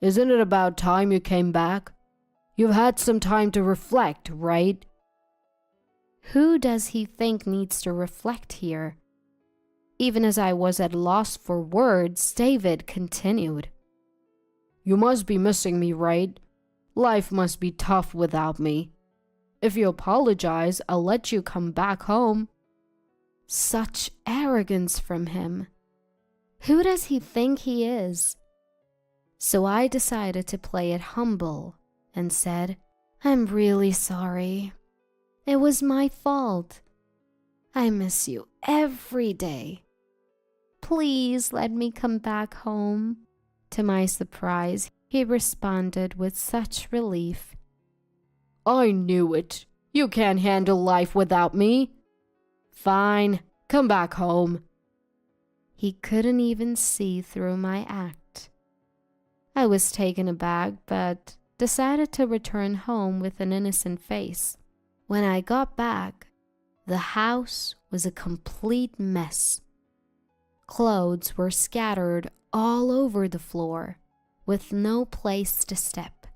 isn't it about time you came back? You've had some time to reflect, right? Who does he think needs to reflect here? Even as I was at loss for words, David continued. You must be missing me, right? Life must be tough without me. If you apologize, I'll let you come back home. Such arrogance from him. Who does he think he is? So I decided to play it humble and said, I'm really sorry. It was my fault. I miss you every day. Please let me come back home. To my surprise, he responded with such relief. I knew it. You can't handle life without me. Fine, come back home. He couldn't even see through my act. I was taken aback, but decided to return home with an innocent face. When I got back, the house was a complete mess. Clothes were scattered all over the floor, with no place to step.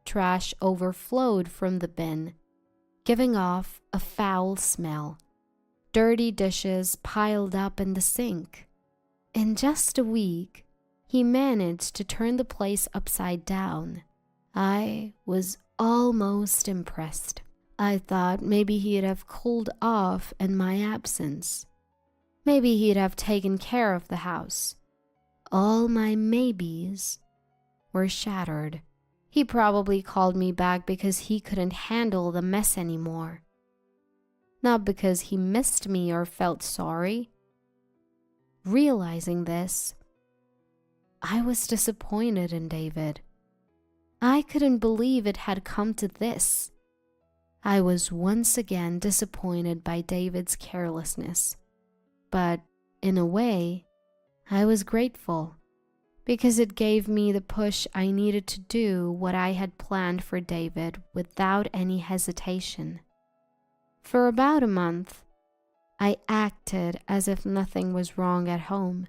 Trash overflowed from the bin, giving off a foul smell. Dirty dishes piled up in the sink. In just a week, he managed to turn the place upside down. I was almost impressed. I thought maybe he'd have cooled off in my absence. Maybe he'd have taken care of the house. All my maybes were shattered. He probably called me back because he couldn't handle the mess anymore. Not because he missed me or felt sorry. Realizing this, I was disappointed in David. I couldn't believe it had come to this. I was once again disappointed by David's carelessness. But in a way, I was grateful, because it gave me the push I needed to do what I had planned for David without any hesitation. For about a month, I acted as if nothing was wrong at home.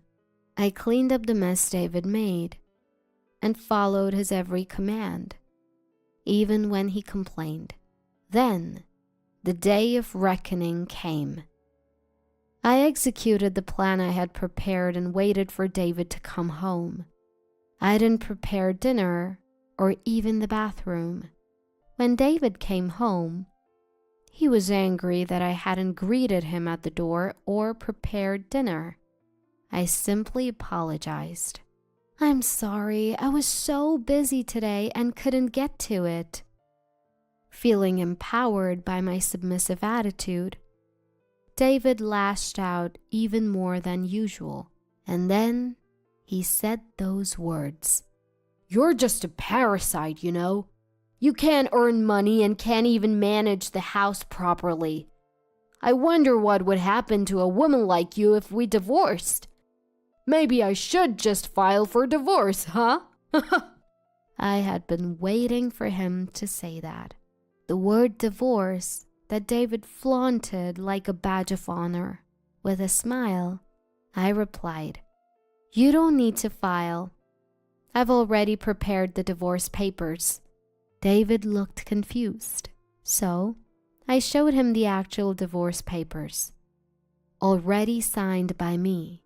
I cleaned up the mess David made and followed his every command, even when he complained. Then, the day of reckoning came. I executed the plan I had prepared and waited for David to come home. I didn't prepare dinner or even the bathroom. When David came home, he was angry that I hadn't greeted him at the door or prepared dinner. I simply apologized. I'm sorry, I was so busy today and couldn't get to it. Feeling empowered by my submissive attitude, David lashed out even more than usual, and then he said those words. You're just a parasite, you know. You can't earn money and can't even manage the house properly. I wonder what would happen to a woman like you if we divorced. Maybe I should just file for divorce, huh? I had been waiting for him to say that. The word divorce that David flaunted like a badge of honor. With a smile, I replied, You don't need to file. I've already prepared the divorce papers. David looked confused, so I showed him the actual divorce papers, already signed by me.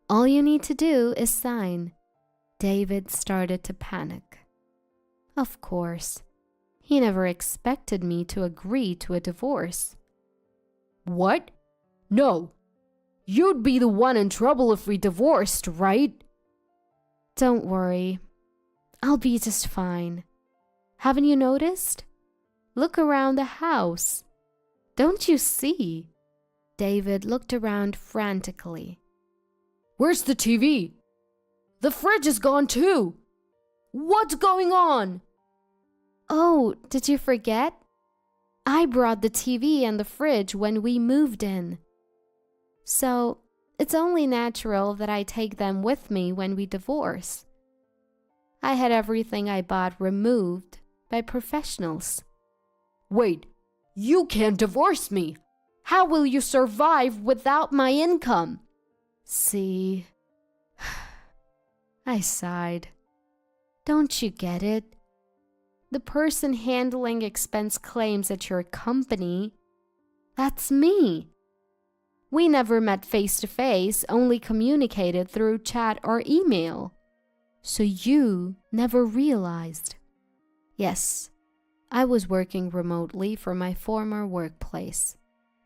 All you need to do is sign. David started to panic. Of course, he never expected me to agree to a divorce. What? No. You'd be the one in trouble if we divorced, right? Don't worry. I'll be just fine. Haven't you noticed? Look around the house. Don't you see? David looked around frantically. Where's the TV? The fridge is gone too. What's going on? Oh, did you forget? I brought the TV and the fridge when we moved in. So, it's only natural that I take them with me when we divorce. I had everything I bought removed by professionals. Wait, you can't divorce me. How will you survive without my income? See, I sighed. Don't you get it? The person handling expense claims at your company, that's me. We never met face to face, only communicated through chat or email. So you never realized. Yes, I was working remotely for my former workplace,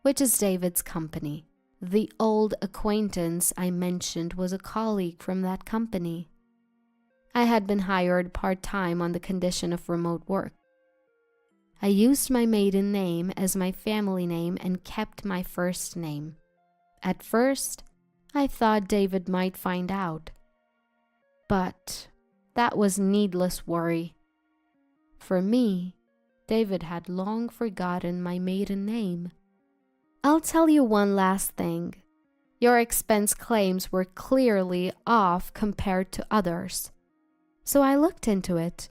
which is David's company. The old acquaintance I mentioned was a colleague from that company. I had been hired part-time on the condition of remote work. I used my maiden name as my family name and kept my first name. At first, I thought David might find out. But that was needless worry. For me, David had long forgotten my maiden name. I'll tell you one last thing. Your expense claims were clearly off compared to others. So I looked into it.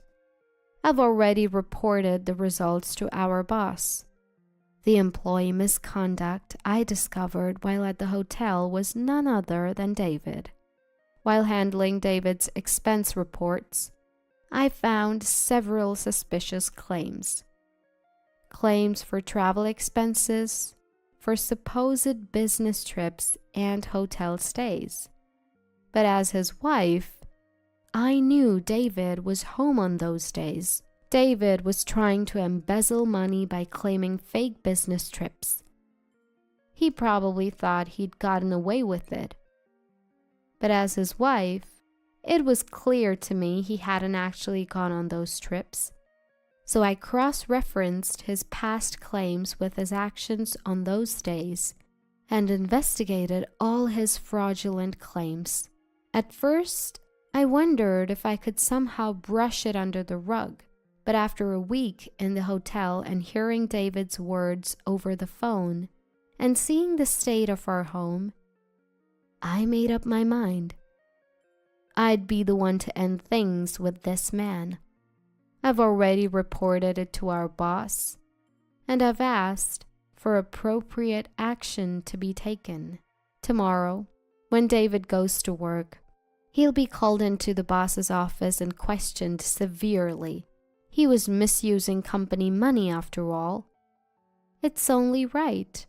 I've already reported the results to our boss. The employee misconduct I discovered while at the hotel was none other than David. While handling David's expense reports, I found several suspicious claims. Claims for travel expenses, for supposed business trips and hotel stays. But as his wife, I knew David was home on those days. David was trying to embezzle money by claiming fake business trips. He probably thought he'd gotten away with it. But as his wife, it was clear to me he hadn't actually gone on those trips. So I cross-referenced his past claims with his actions on those days and investigated all his fraudulent claims. At first, I wondered if I could somehow brush it under the rug, but after a week in the hotel and hearing David's words over the phone and seeing the state of our home, I made up my mind. I'd be the one to end things with this man. I've already reported it to our boss, and I've asked for appropriate action to be taken. Tomorrow, when David goes to work, he'll be called into the boss's office and questioned severely. He was misusing company money after all. It's only right.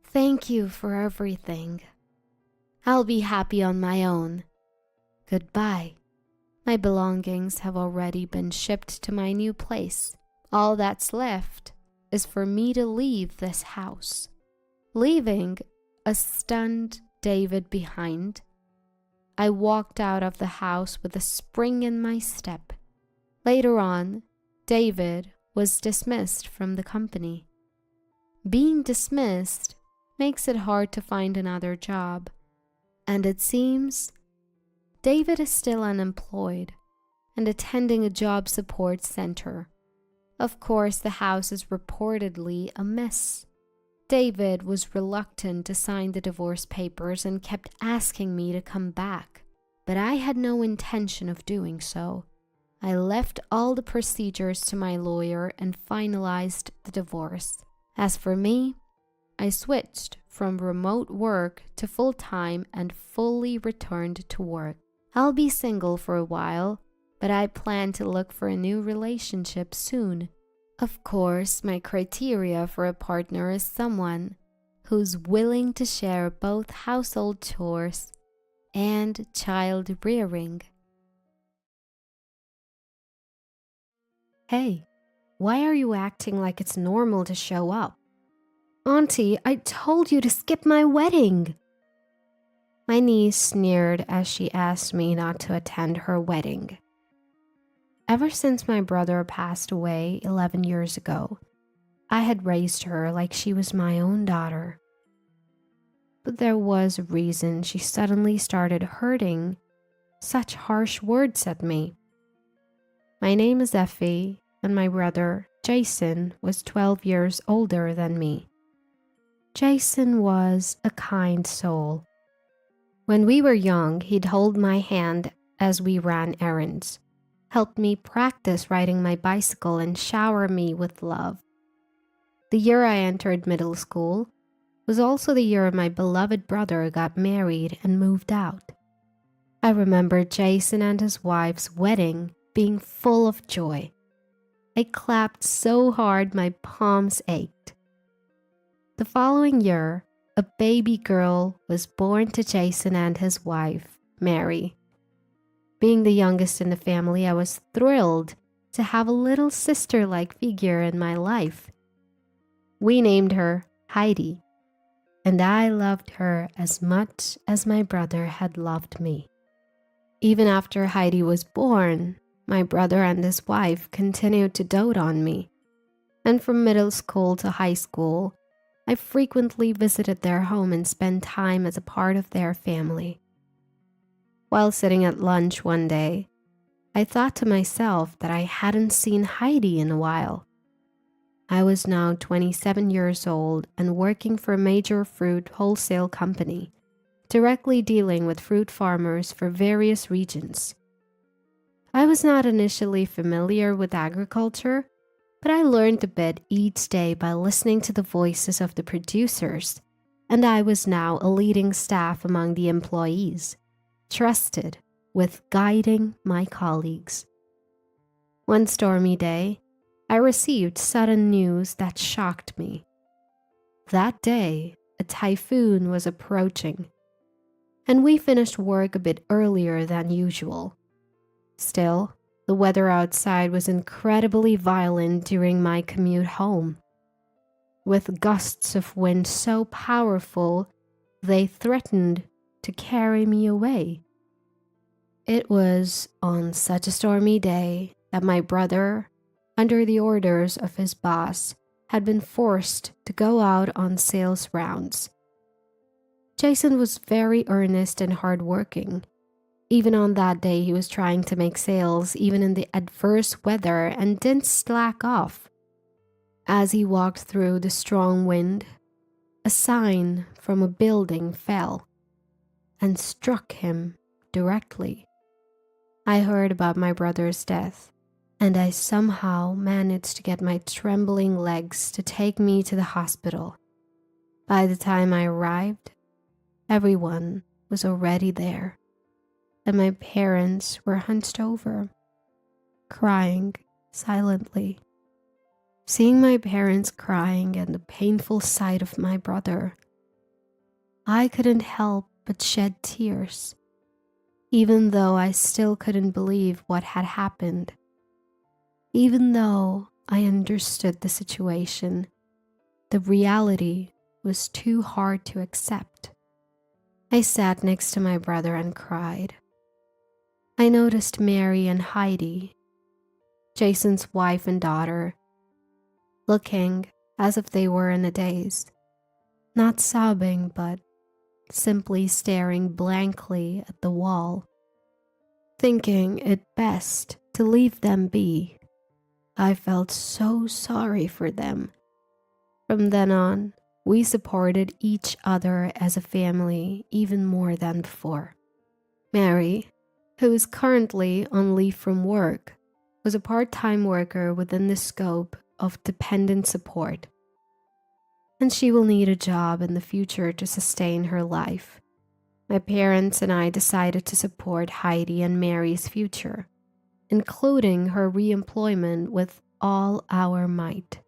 Thank you for everything. I'll be happy on my own. Goodbye. My belongings have already been shipped to my new place. All that's left is for me to leave this house. Leaving a stunned David behind, I walked out of the house with a spring in my step. Later on, David was dismissed from the company. Being dismissed makes it hard to find another job, and it seems David is still unemployed and attending a job support center. Of course, the house is reportedly a mess. David was reluctant to sign the divorce papers and kept asking me to come back, but I had no intention of doing so. I left all the procedures to my lawyer and finalized the divorce. As for me, I switched from remote work to full-time and fully returned to work. I'll be single for a while, but I plan to look for a new relationship soon. Of course, my criteria for a partner is someone who's willing to share both household chores and child rearing. Hey, why are you acting like it's normal to show up? Auntie, I told you to skip my wedding. My niece sneered as she asked me not to attend her wedding. Ever since my brother passed away 11 years ago, I had raised her like she was my own daughter. But there was a reason she suddenly started hurting such harsh words at me. My name is Effie, and my brother, Jason, was 12 years older than me. Jason was a kind soul. When we were young, he'd hold my hand as we ran errands, help me practice riding my bicycle, and shower me with love. The year I entered middle school was also the year my beloved brother got married and moved out. I remember Jason and his wife's wedding being full of joy. I clapped so hard my palms ached. The following year, a baby girl was born to Jason and his wife, Mary. Being the youngest in the family, I was thrilled to have a little sister-like figure in my life. We named her Heidi, and I loved her as much as my brother had loved me. Even after Heidi was born, my brother and his wife continued to dote on me, and from middle school to high school, I frequently visited their home and spent time as a part of their family. While sitting at lunch one day, I thought to myself that I hadn't seen Heidi in a while. I was now 27 years old and working for a major fruit wholesale company, directly dealing with fruit farmers for various regions. I was not initially familiar with agriculture, but I learned a bit each day by listening to the voices of the producers, and I was now a leading staff among the employees, trusted with guiding my colleagues. One stormy day, I received sudden news that shocked me. That day, a typhoon was approaching, and we finished work a bit earlier than usual. Still, the weather outside was incredibly violent during my commute home, with gusts of wind so powerful they threatened to carry me away. It was on such a stormy day that my brother, under the orders of his boss, had been forced to go out on sales rounds. Jason was very earnest and hardworking. Even on that day, he was trying to make sales even in the adverse weather and didn't slack off. As he walked through the strong wind, a sign from a building fell and struck him directly. I heard about my brother's death, and I somehow managed to get my trembling legs to take me to the hospital. By the time I arrived, everyone was already there, and my parents were hunched over, crying silently. Seeing my parents crying and the painful sight of my brother, I couldn't help but shed tears, even though I still couldn't believe what had happened. Even though I understood the situation, the reality was too hard to accept. I sat next to my brother and cried. I noticed Mary and Heidi, Jason's wife and daughter, looking as if they were in a daze, not sobbing but simply staring blankly at the wall. Thinking it best to leave them be, I felt so sorry for them. From then on, we supported each other as a family even more than before. Mary, who is currently on leave from work, was a part-time worker within the scope of dependent support, and she will need a job in the future to sustain her life. My parents and I decided to support Heidi and Mary's future, including her reemployment with all our might.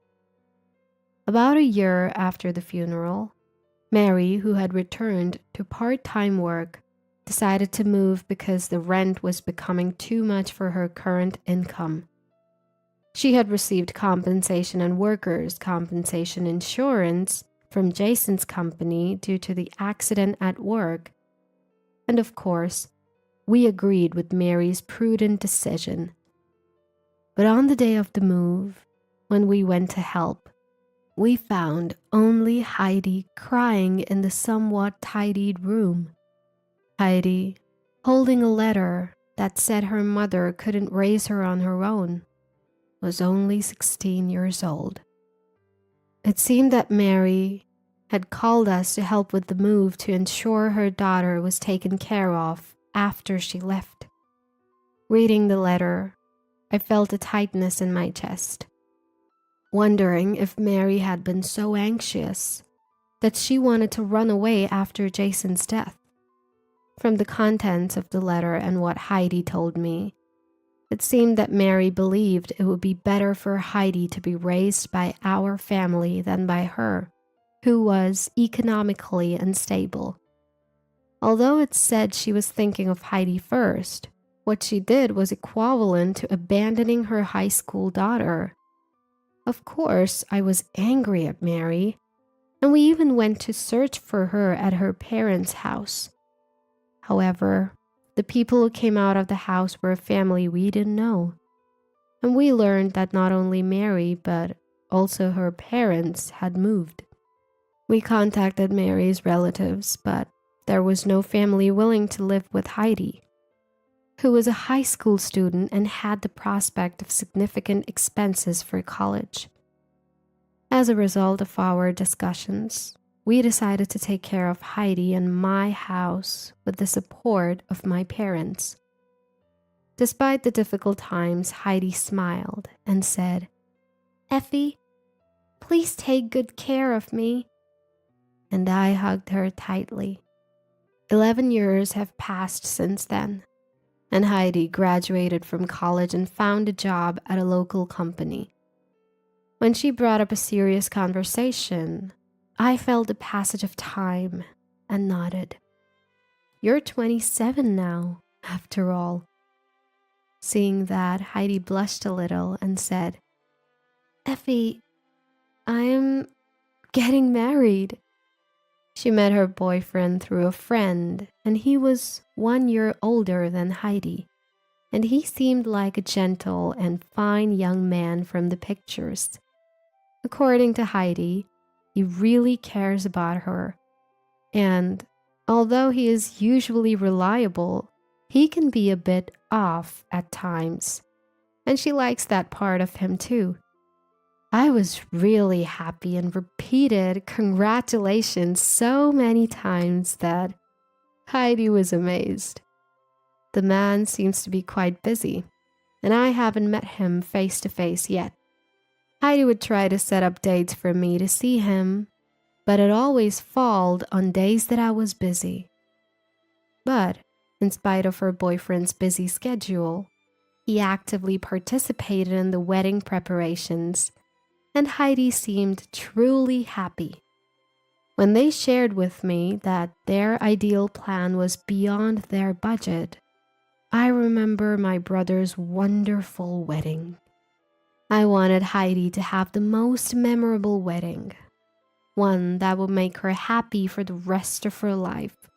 About a year after the funeral, Mary, who had returned to part-time work, decided to move because the rent was becoming too much for her current income. She had received compensation and workers' compensation insurance from Jason's company due to the accident at work, and of course, we agreed with Mary's prudent decision. But on the day of the move, when we went to help, we found only Heidi crying in the somewhat tidied room. Heidi, holding a letter that said her mother couldn't raise her on her own, was only 16 years old. It seemed that Mary had called us to help with the move to ensure her daughter was taken care of after she left. Reading the letter, I felt a tightness in my chest, wondering if Mary had been so anxious that she wanted to run away after Jason's death. From the contents of the letter and what Heidi told me, it seemed that Mary believed it would be better for Heidi to be raised by our family than by her, who was economically unstable. Although it said she was thinking of Heidi first, what she did was equivalent to abandoning her high school daughter. Of course, I was angry at Mary, and we even went to search for her at her parents' house. However, the people who came out of the house were a family we didn't know, and we learned that not only Mary, but also her parents had moved. We contacted Mary's relatives, but there was no family willing to live with Heidi, who was a high school student and had the prospect of significant expenses for college. As a result of our discussions, we decided to take care of Heidi in my house with the support of my parents. Despite the difficult times, Heidi smiled and said, "Effie, please take good care of me." And I hugged her tightly. 11 years have passed since then, and Heidi graduated from college and found a job at a local company. When she brought up a serious conversation, I felt the passage of time and nodded. "You're 27 now, after all." Seeing that, Heidi blushed a little and said, "Effie, I'm getting married." She met her boyfriend through a friend, and he was 1 year older than Heidi, and he seemed like a gentle and fine young man from the pictures. According to Heidi, he really cares about her, and although he is usually reliable, he can be a bit off at times, and she likes that part of him too. I was really happy and repeated congratulations so many times that Heidi was amazed. The man seems to be quite busy, and I haven't met him face to face yet. Heidi would try to set up dates for me to see him, but it always falled on days that I was busy. But in spite of her boyfriend's busy schedule, he actively participated in the wedding preparations, and Heidi seemed truly happy. When they shared with me that their ideal plan was beyond their budget, I remember my brother's wonderful wedding. I wanted Heidi to have the most memorable wedding, one that would make her happy for the rest of her life.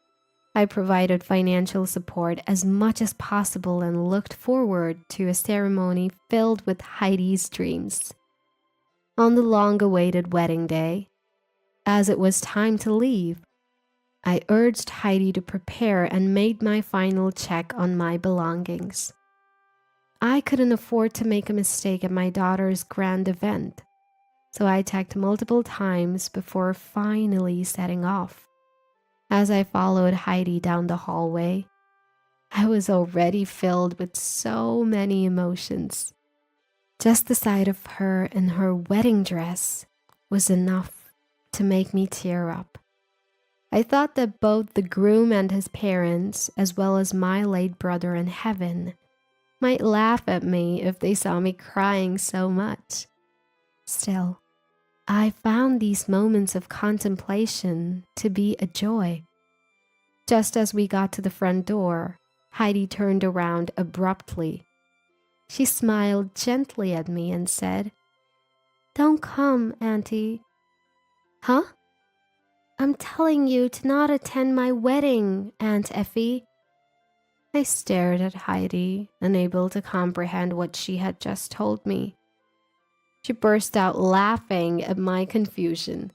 I provided financial support as much as possible and looked forward to a ceremony filled with Heidi's dreams. On the long-awaited wedding day, as it was time to leave, I urged Heidi to prepare and made my final check on my belongings. I couldn't afford to make a mistake at my daughter's grand event, so I checked multiple times before finally setting off. As I followed Heidi down the hallway, I was already filled with so many emotions. Just the sight of her in her wedding dress was enough to make me tear up. I thought that both the groom and his parents, as well as my late brother in heaven, might laugh at me if they saw me crying so much. Still, I found these moments of contemplation to be a joy. Just as we got to the front door, Heidi turned around abruptly. She smiled gently at me and said, "Don't come, Auntie." "Huh?" "I'm telling you to not attend my wedding, Aunt Effie." I stared at Heidi, unable to comprehend what she had just told me. She burst out laughing at my confusion.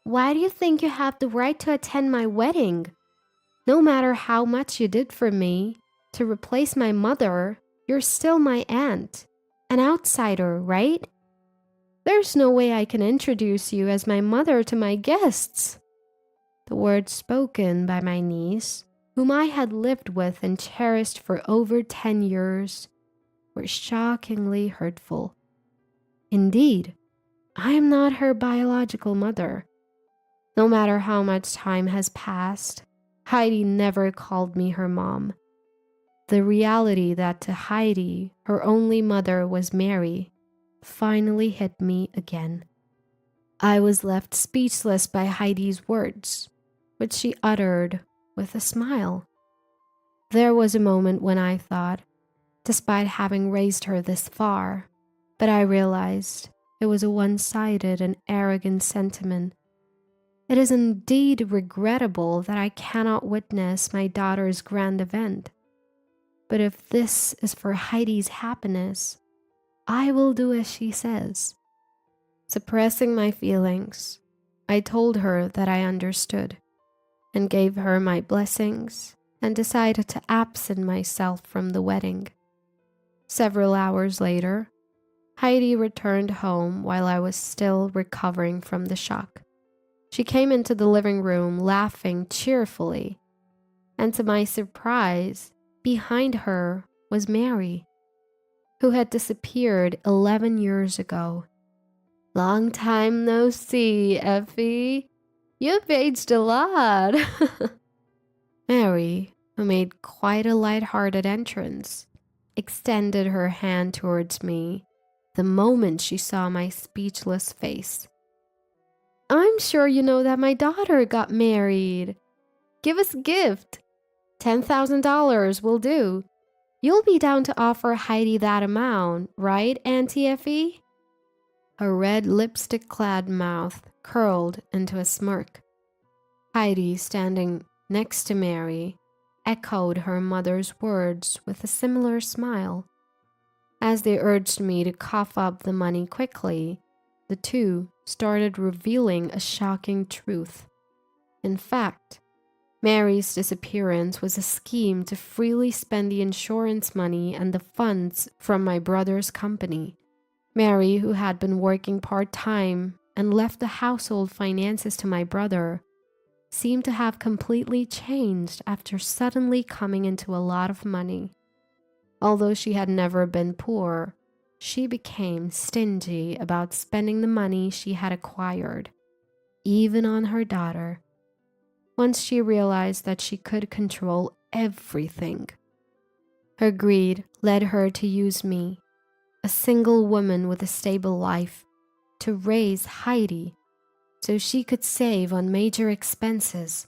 "Why do you think you have the right to attend my wedding? No matter how much you did for me, to replace my mother, you're still my aunt, an outsider, right? There's no way I can introduce you as my mother to my guests." The words spoken by my niece, whom I had lived with and cherished for over 10 years, were shockingly hurtful. Indeed, I am not her biological mother. No matter how much time has passed, Heidi never called me her mom. The reality that to Heidi, her only mother was Mary, finally hit me again. I was left speechless by Heidi's words, which she uttered with a smile. There was a moment when I thought, despite having raised her this far, but I realized it was a one-sided and arrogant sentiment. It is indeed regrettable that I cannot witness my daughter's grand event. But if this is for Heidi's happiness, I will do as she says. Suppressing my feelings, I told her that I understood and gave her my blessings and decided to absent myself from the wedding. Several hours later, Heidi returned home while I was still recovering from the shock. She came into the living room laughing cheerfully, and to my surprise, behind her was Mary, who had disappeared 11 years ago. "Long time no see, Effie. You've aged a lot." Mary, who made quite a light-hearted entrance, extended her hand towards me the moment she saw my speechless face. "I'm sure you know that my daughter got married. Give us a gift. $10,000 will do. You'll be down to offer Heidi that amount, right, Auntie Effie?" Her red lipstick-clad mouth curled into a smirk. Heidi, standing next to Mary, echoed her mother's words with a similar smile. As they urged me to cough up the money quickly, the two started revealing a shocking truth. In fact, Mary's disappearance was a scheme to freely spend the insurance money and the funds from my brother's company. Mary, who had been working part-time and left the household finances to my brother, seemed to have completely changed after suddenly coming into a lot of money. Although she had never been poor, she became stingy about spending the money she had acquired, even on her daughter. Once she realized that she could control everything, her greed led her to use me, a single woman with a stable life, to raise Heidi so she could save on major expenses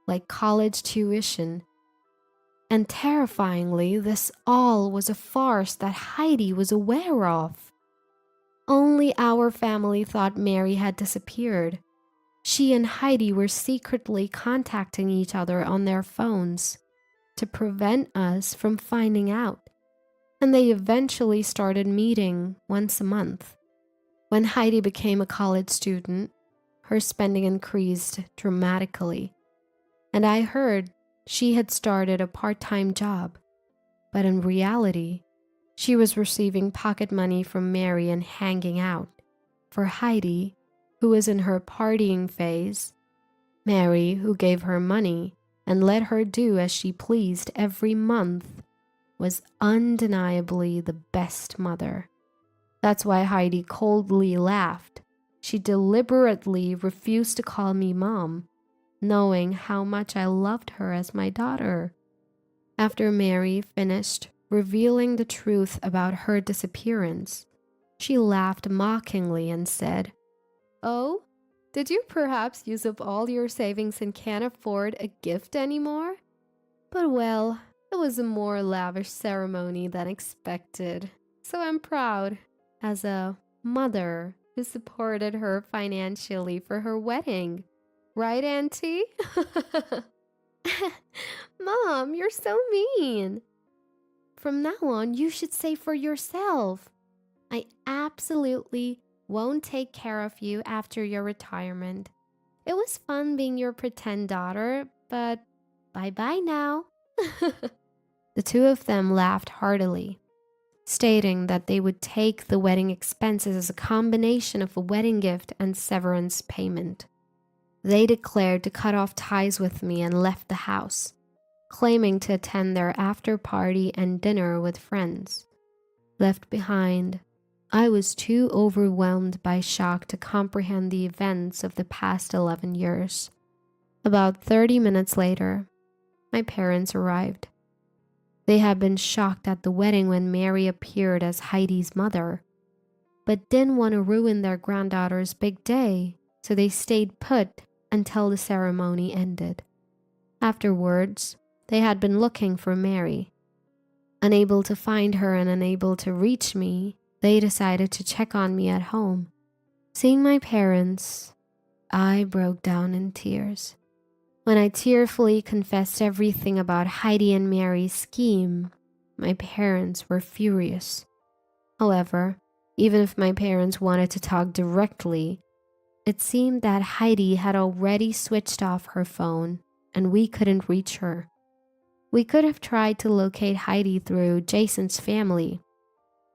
like college tuition. And terrifyingly, this all was a farce that Heidi was aware of. Only our family thought Mary had disappeared. She and Heidi were secretly contacting each other on their phones to prevent us from finding out, and they eventually started meeting once a month. When Heidi became a college student, her spending increased dramatically, and I heard she had started a part-time job, but in reality, she was receiving pocket money from Mary and hanging out. For Heidi, who was in her partying phase, Mary, who gave her money and let her do as she pleased every month, was undeniably the best mother. That's why Heidi coldly laughed. She deliberately refused to call me mom, knowing how much I loved her as my daughter. After Mary finished revealing the truth about her disappearance. She laughed mockingly and said, "Oh, did you perhaps use up all your savings and can't afford a gift anymore? But well, it was a more lavish ceremony than expected, so I'm proud, as a mother who supported her financially for her wedding. Right, Auntie?" Mom, you're so mean. From now on, you should say for yourself. I absolutely won't take care of you after your retirement. It was fun being your pretend daughter, but bye-bye now. The two of them laughed heartily, stating that they would take the wedding expenses as a combination of a wedding gift and severance payment. They declared to cut off ties with me and left the house, claiming to attend their after party and dinner with friends. Left behind, I was too overwhelmed by shock to comprehend the events of the past 11 years. About 30 minutes later, my parents arrived. They had been shocked at the wedding when Mary appeared as Heidi's mother, but didn't want to ruin their granddaughter's big day, so they stayed put until the ceremony ended. Afterwards, they had been looking for Mary. Unable to find her and unable to reach me, they decided to check on me at home. Seeing my parents, I broke down in tears. When I tearfully confessed everything about Heidi and Mary's scheme, my parents were furious. However, even if my parents wanted to talk directly, it seemed that Heidi had already switched off her phone and we couldn't reach her. We could have tried to locate Heidi through Jason's family,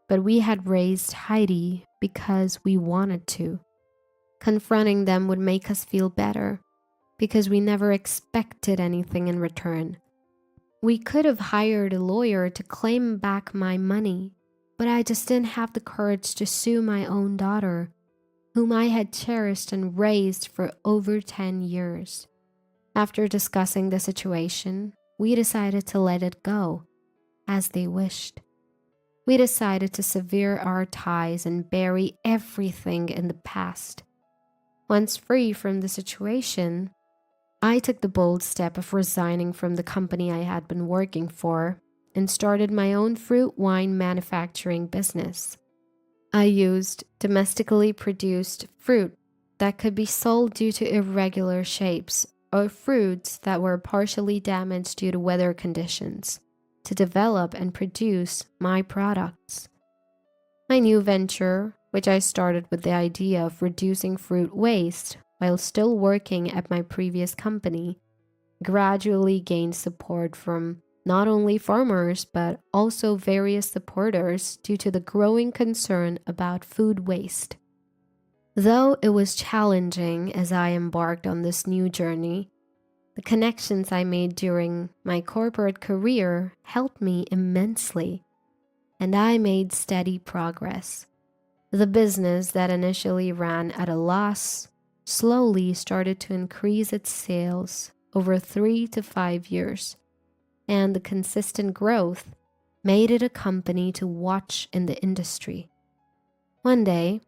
but we had raised Heidi because we wanted to. Confronting them would make us feel better, because we never expected anything in return. We could have hired a lawyer to claim back my money, but I just didn't have the courage to sue my own daughter, whom I had cherished and raised for over 10 years. After discussing the situation, we decided to let it go, as they wished. We decided to sever our ties and bury everything in the past. Once free from the situation, I took the bold step of resigning from the company I had been working for and started my own fruit wine manufacturing business. I used domestically produced fruit that could be sold due to irregular shapes or fruits that were partially damaged due to weather conditions to develop and produce my products. My new venture, which I started with the idea of reducing fruit waste while still working at my previous company, gradually gained support from not only farmers but also various supporters due to the growing concern about food waste. Though it was challenging as I embarked on this new journey, the connections I made during my corporate career helped me immensely, and I made steady progress. The business that initially ran at a loss slowly started to increase its sales over 3 to 5 years, and the consistent growth made it a company to watch in the industry. One day,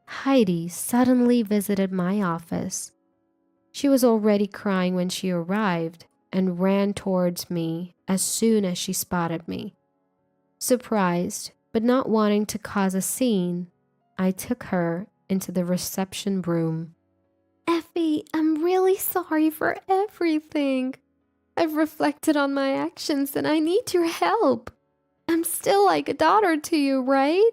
Heidi suddenly visited my office. She was already crying when she arrived and ran towards me as soon as she spotted me. Surprised, but not wanting to cause a scene, I took her into the reception room. "Effie, I'm really sorry for everything. I've reflected on my actions and I need your help. I'm still like a daughter to you, right?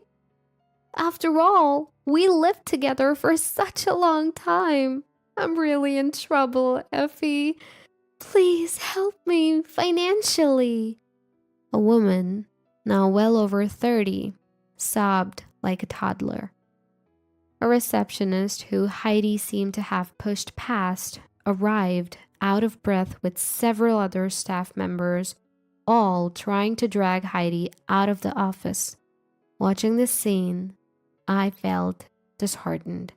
After all, we lived together for such a long time. I'm really in trouble, Effie. Please help me financially." A woman, now well over 30, sobbed like a toddler. A receptionist who Heidi seemed to have pushed past arrived, out of breath with several other staff members, all trying to drag Heidi out of the office. Watching this scene, I felt disheartened.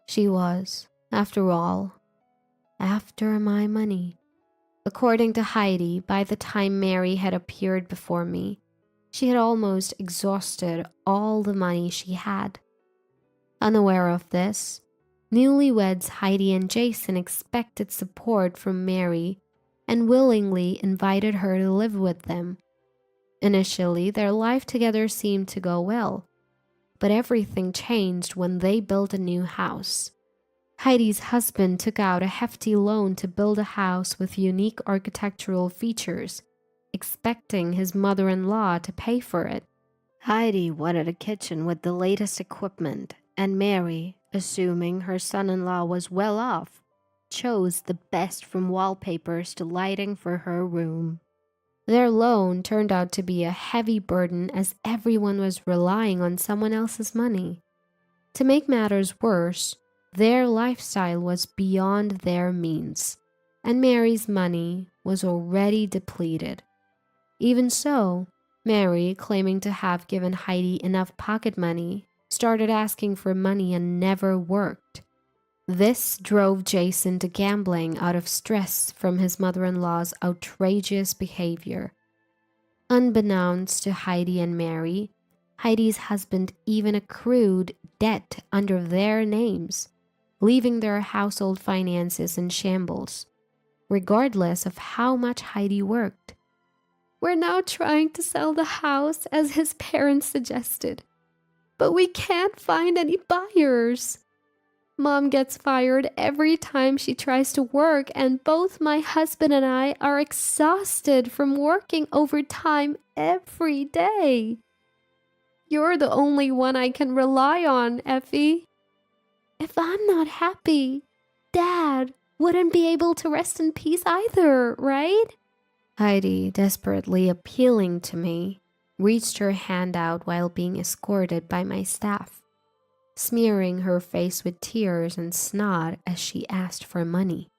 She was, after all, after my money. According to Heidi, by the time Mary had appeared before me, She had almost exhausted all the money she had. Unaware of this, newlyweds Heidi and Jason expected support from Mary and willingly invited her to live with them. Initially, their life together seemed to go well, but everything changed when they built a new house. Heidi's husband took out a hefty loan to build a house with unique architectural features, expecting his mother-in-law to pay for it. Heidi wanted a kitchen with the latest equipment, and Mary, assuming her son-in-law was well off, chose the best from wallpapers to lighting for her room. Their loan turned out to be a heavy burden as everyone was relying on someone else's money. To make matters worse, their lifestyle was beyond their means, and Mary's money was already depleted. Even so, Mary, claiming to have given Heidi enough pocket money, started asking for money and never worked. This drove Jason to gambling out of stress from his mother-in-law's outrageous behavior. Unbeknownst to Heidi and Mary, Heidi's husband even accrued debt under their names, leaving their household finances in shambles, regardless of how much Heidi worked. "We're now trying to sell the house as his parents suggested, but we can't find any buyers. Mom gets fired every time she tries to work, and both my husband and I are exhausted from working overtime every day. You're the only one I can rely on, Effie. If I'm not happy, Dad wouldn't be able to rest in peace either, right?" Heidi, desperately appealing to me, reached her hand out while being escorted by my staff, smearing her face with tears and snot as she asked for money.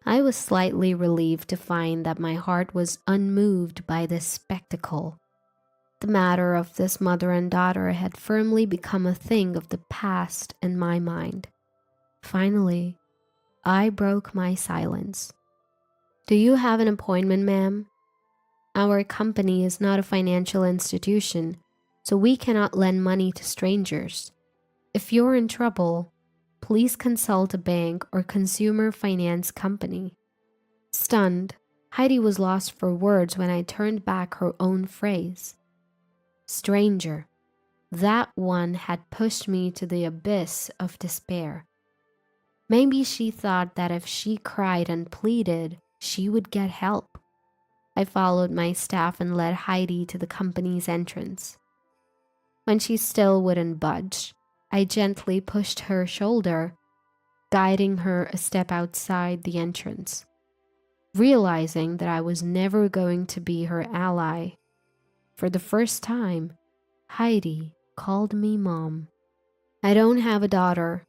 I was slightly relieved to find that my heart was unmoved by this spectacle. The matter of this mother and daughter had firmly become a thing of the past in my mind. Finally, I broke my silence. "Do you have an appointment, ma'am? Our company is not a financial institution, so we cannot lend money to strangers. If you're in trouble, please consult a bank or consumer finance company." Stunned, Heidi was lost for words when I turned back her own phrase. Stranger. That one had pushed me to the abyss of despair. Maybe she thought that if she cried and pleaded, she would get help. I followed my staff and led Heidi to the company's entrance. When she still wouldn't budge, I gently pushed her shoulder, guiding her a step outside the entrance. Realizing that I was never going to be her ally, for the first time, Heidi called me Mom. "I don't have a daughter,"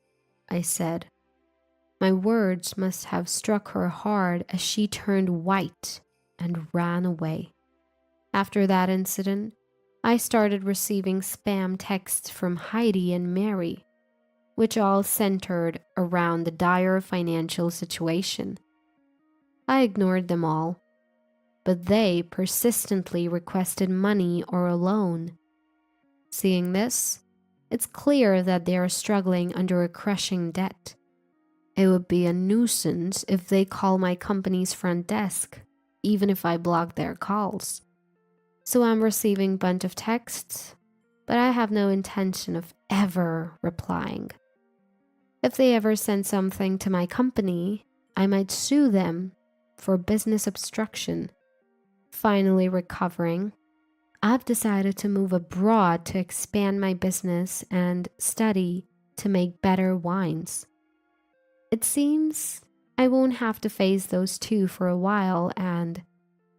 I said. My words must have struck her hard as she turned white and ran away. After that incident, I started receiving spam texts from Heidi and Mary, which all centered around the dire financial situation. I ignored them all, but they persistently requested money or a loan. Seeing this, it's clear that they are struggling under a crushing debt. It would be a nuisance if they call my company's front desk, even if I block their calls. So I'm receiving a bunch of texts, but I have no intention of ever replying. If they ever send something to my company, I might sue them for business obstruction. Finally recovering, I've decided to move abroad to expand my business and study to make better wines. It seems I won't have to face those two for a while, and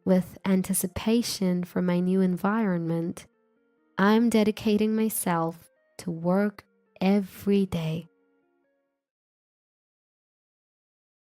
with anticipation for my new environment, I'm dedicating myself to work every day.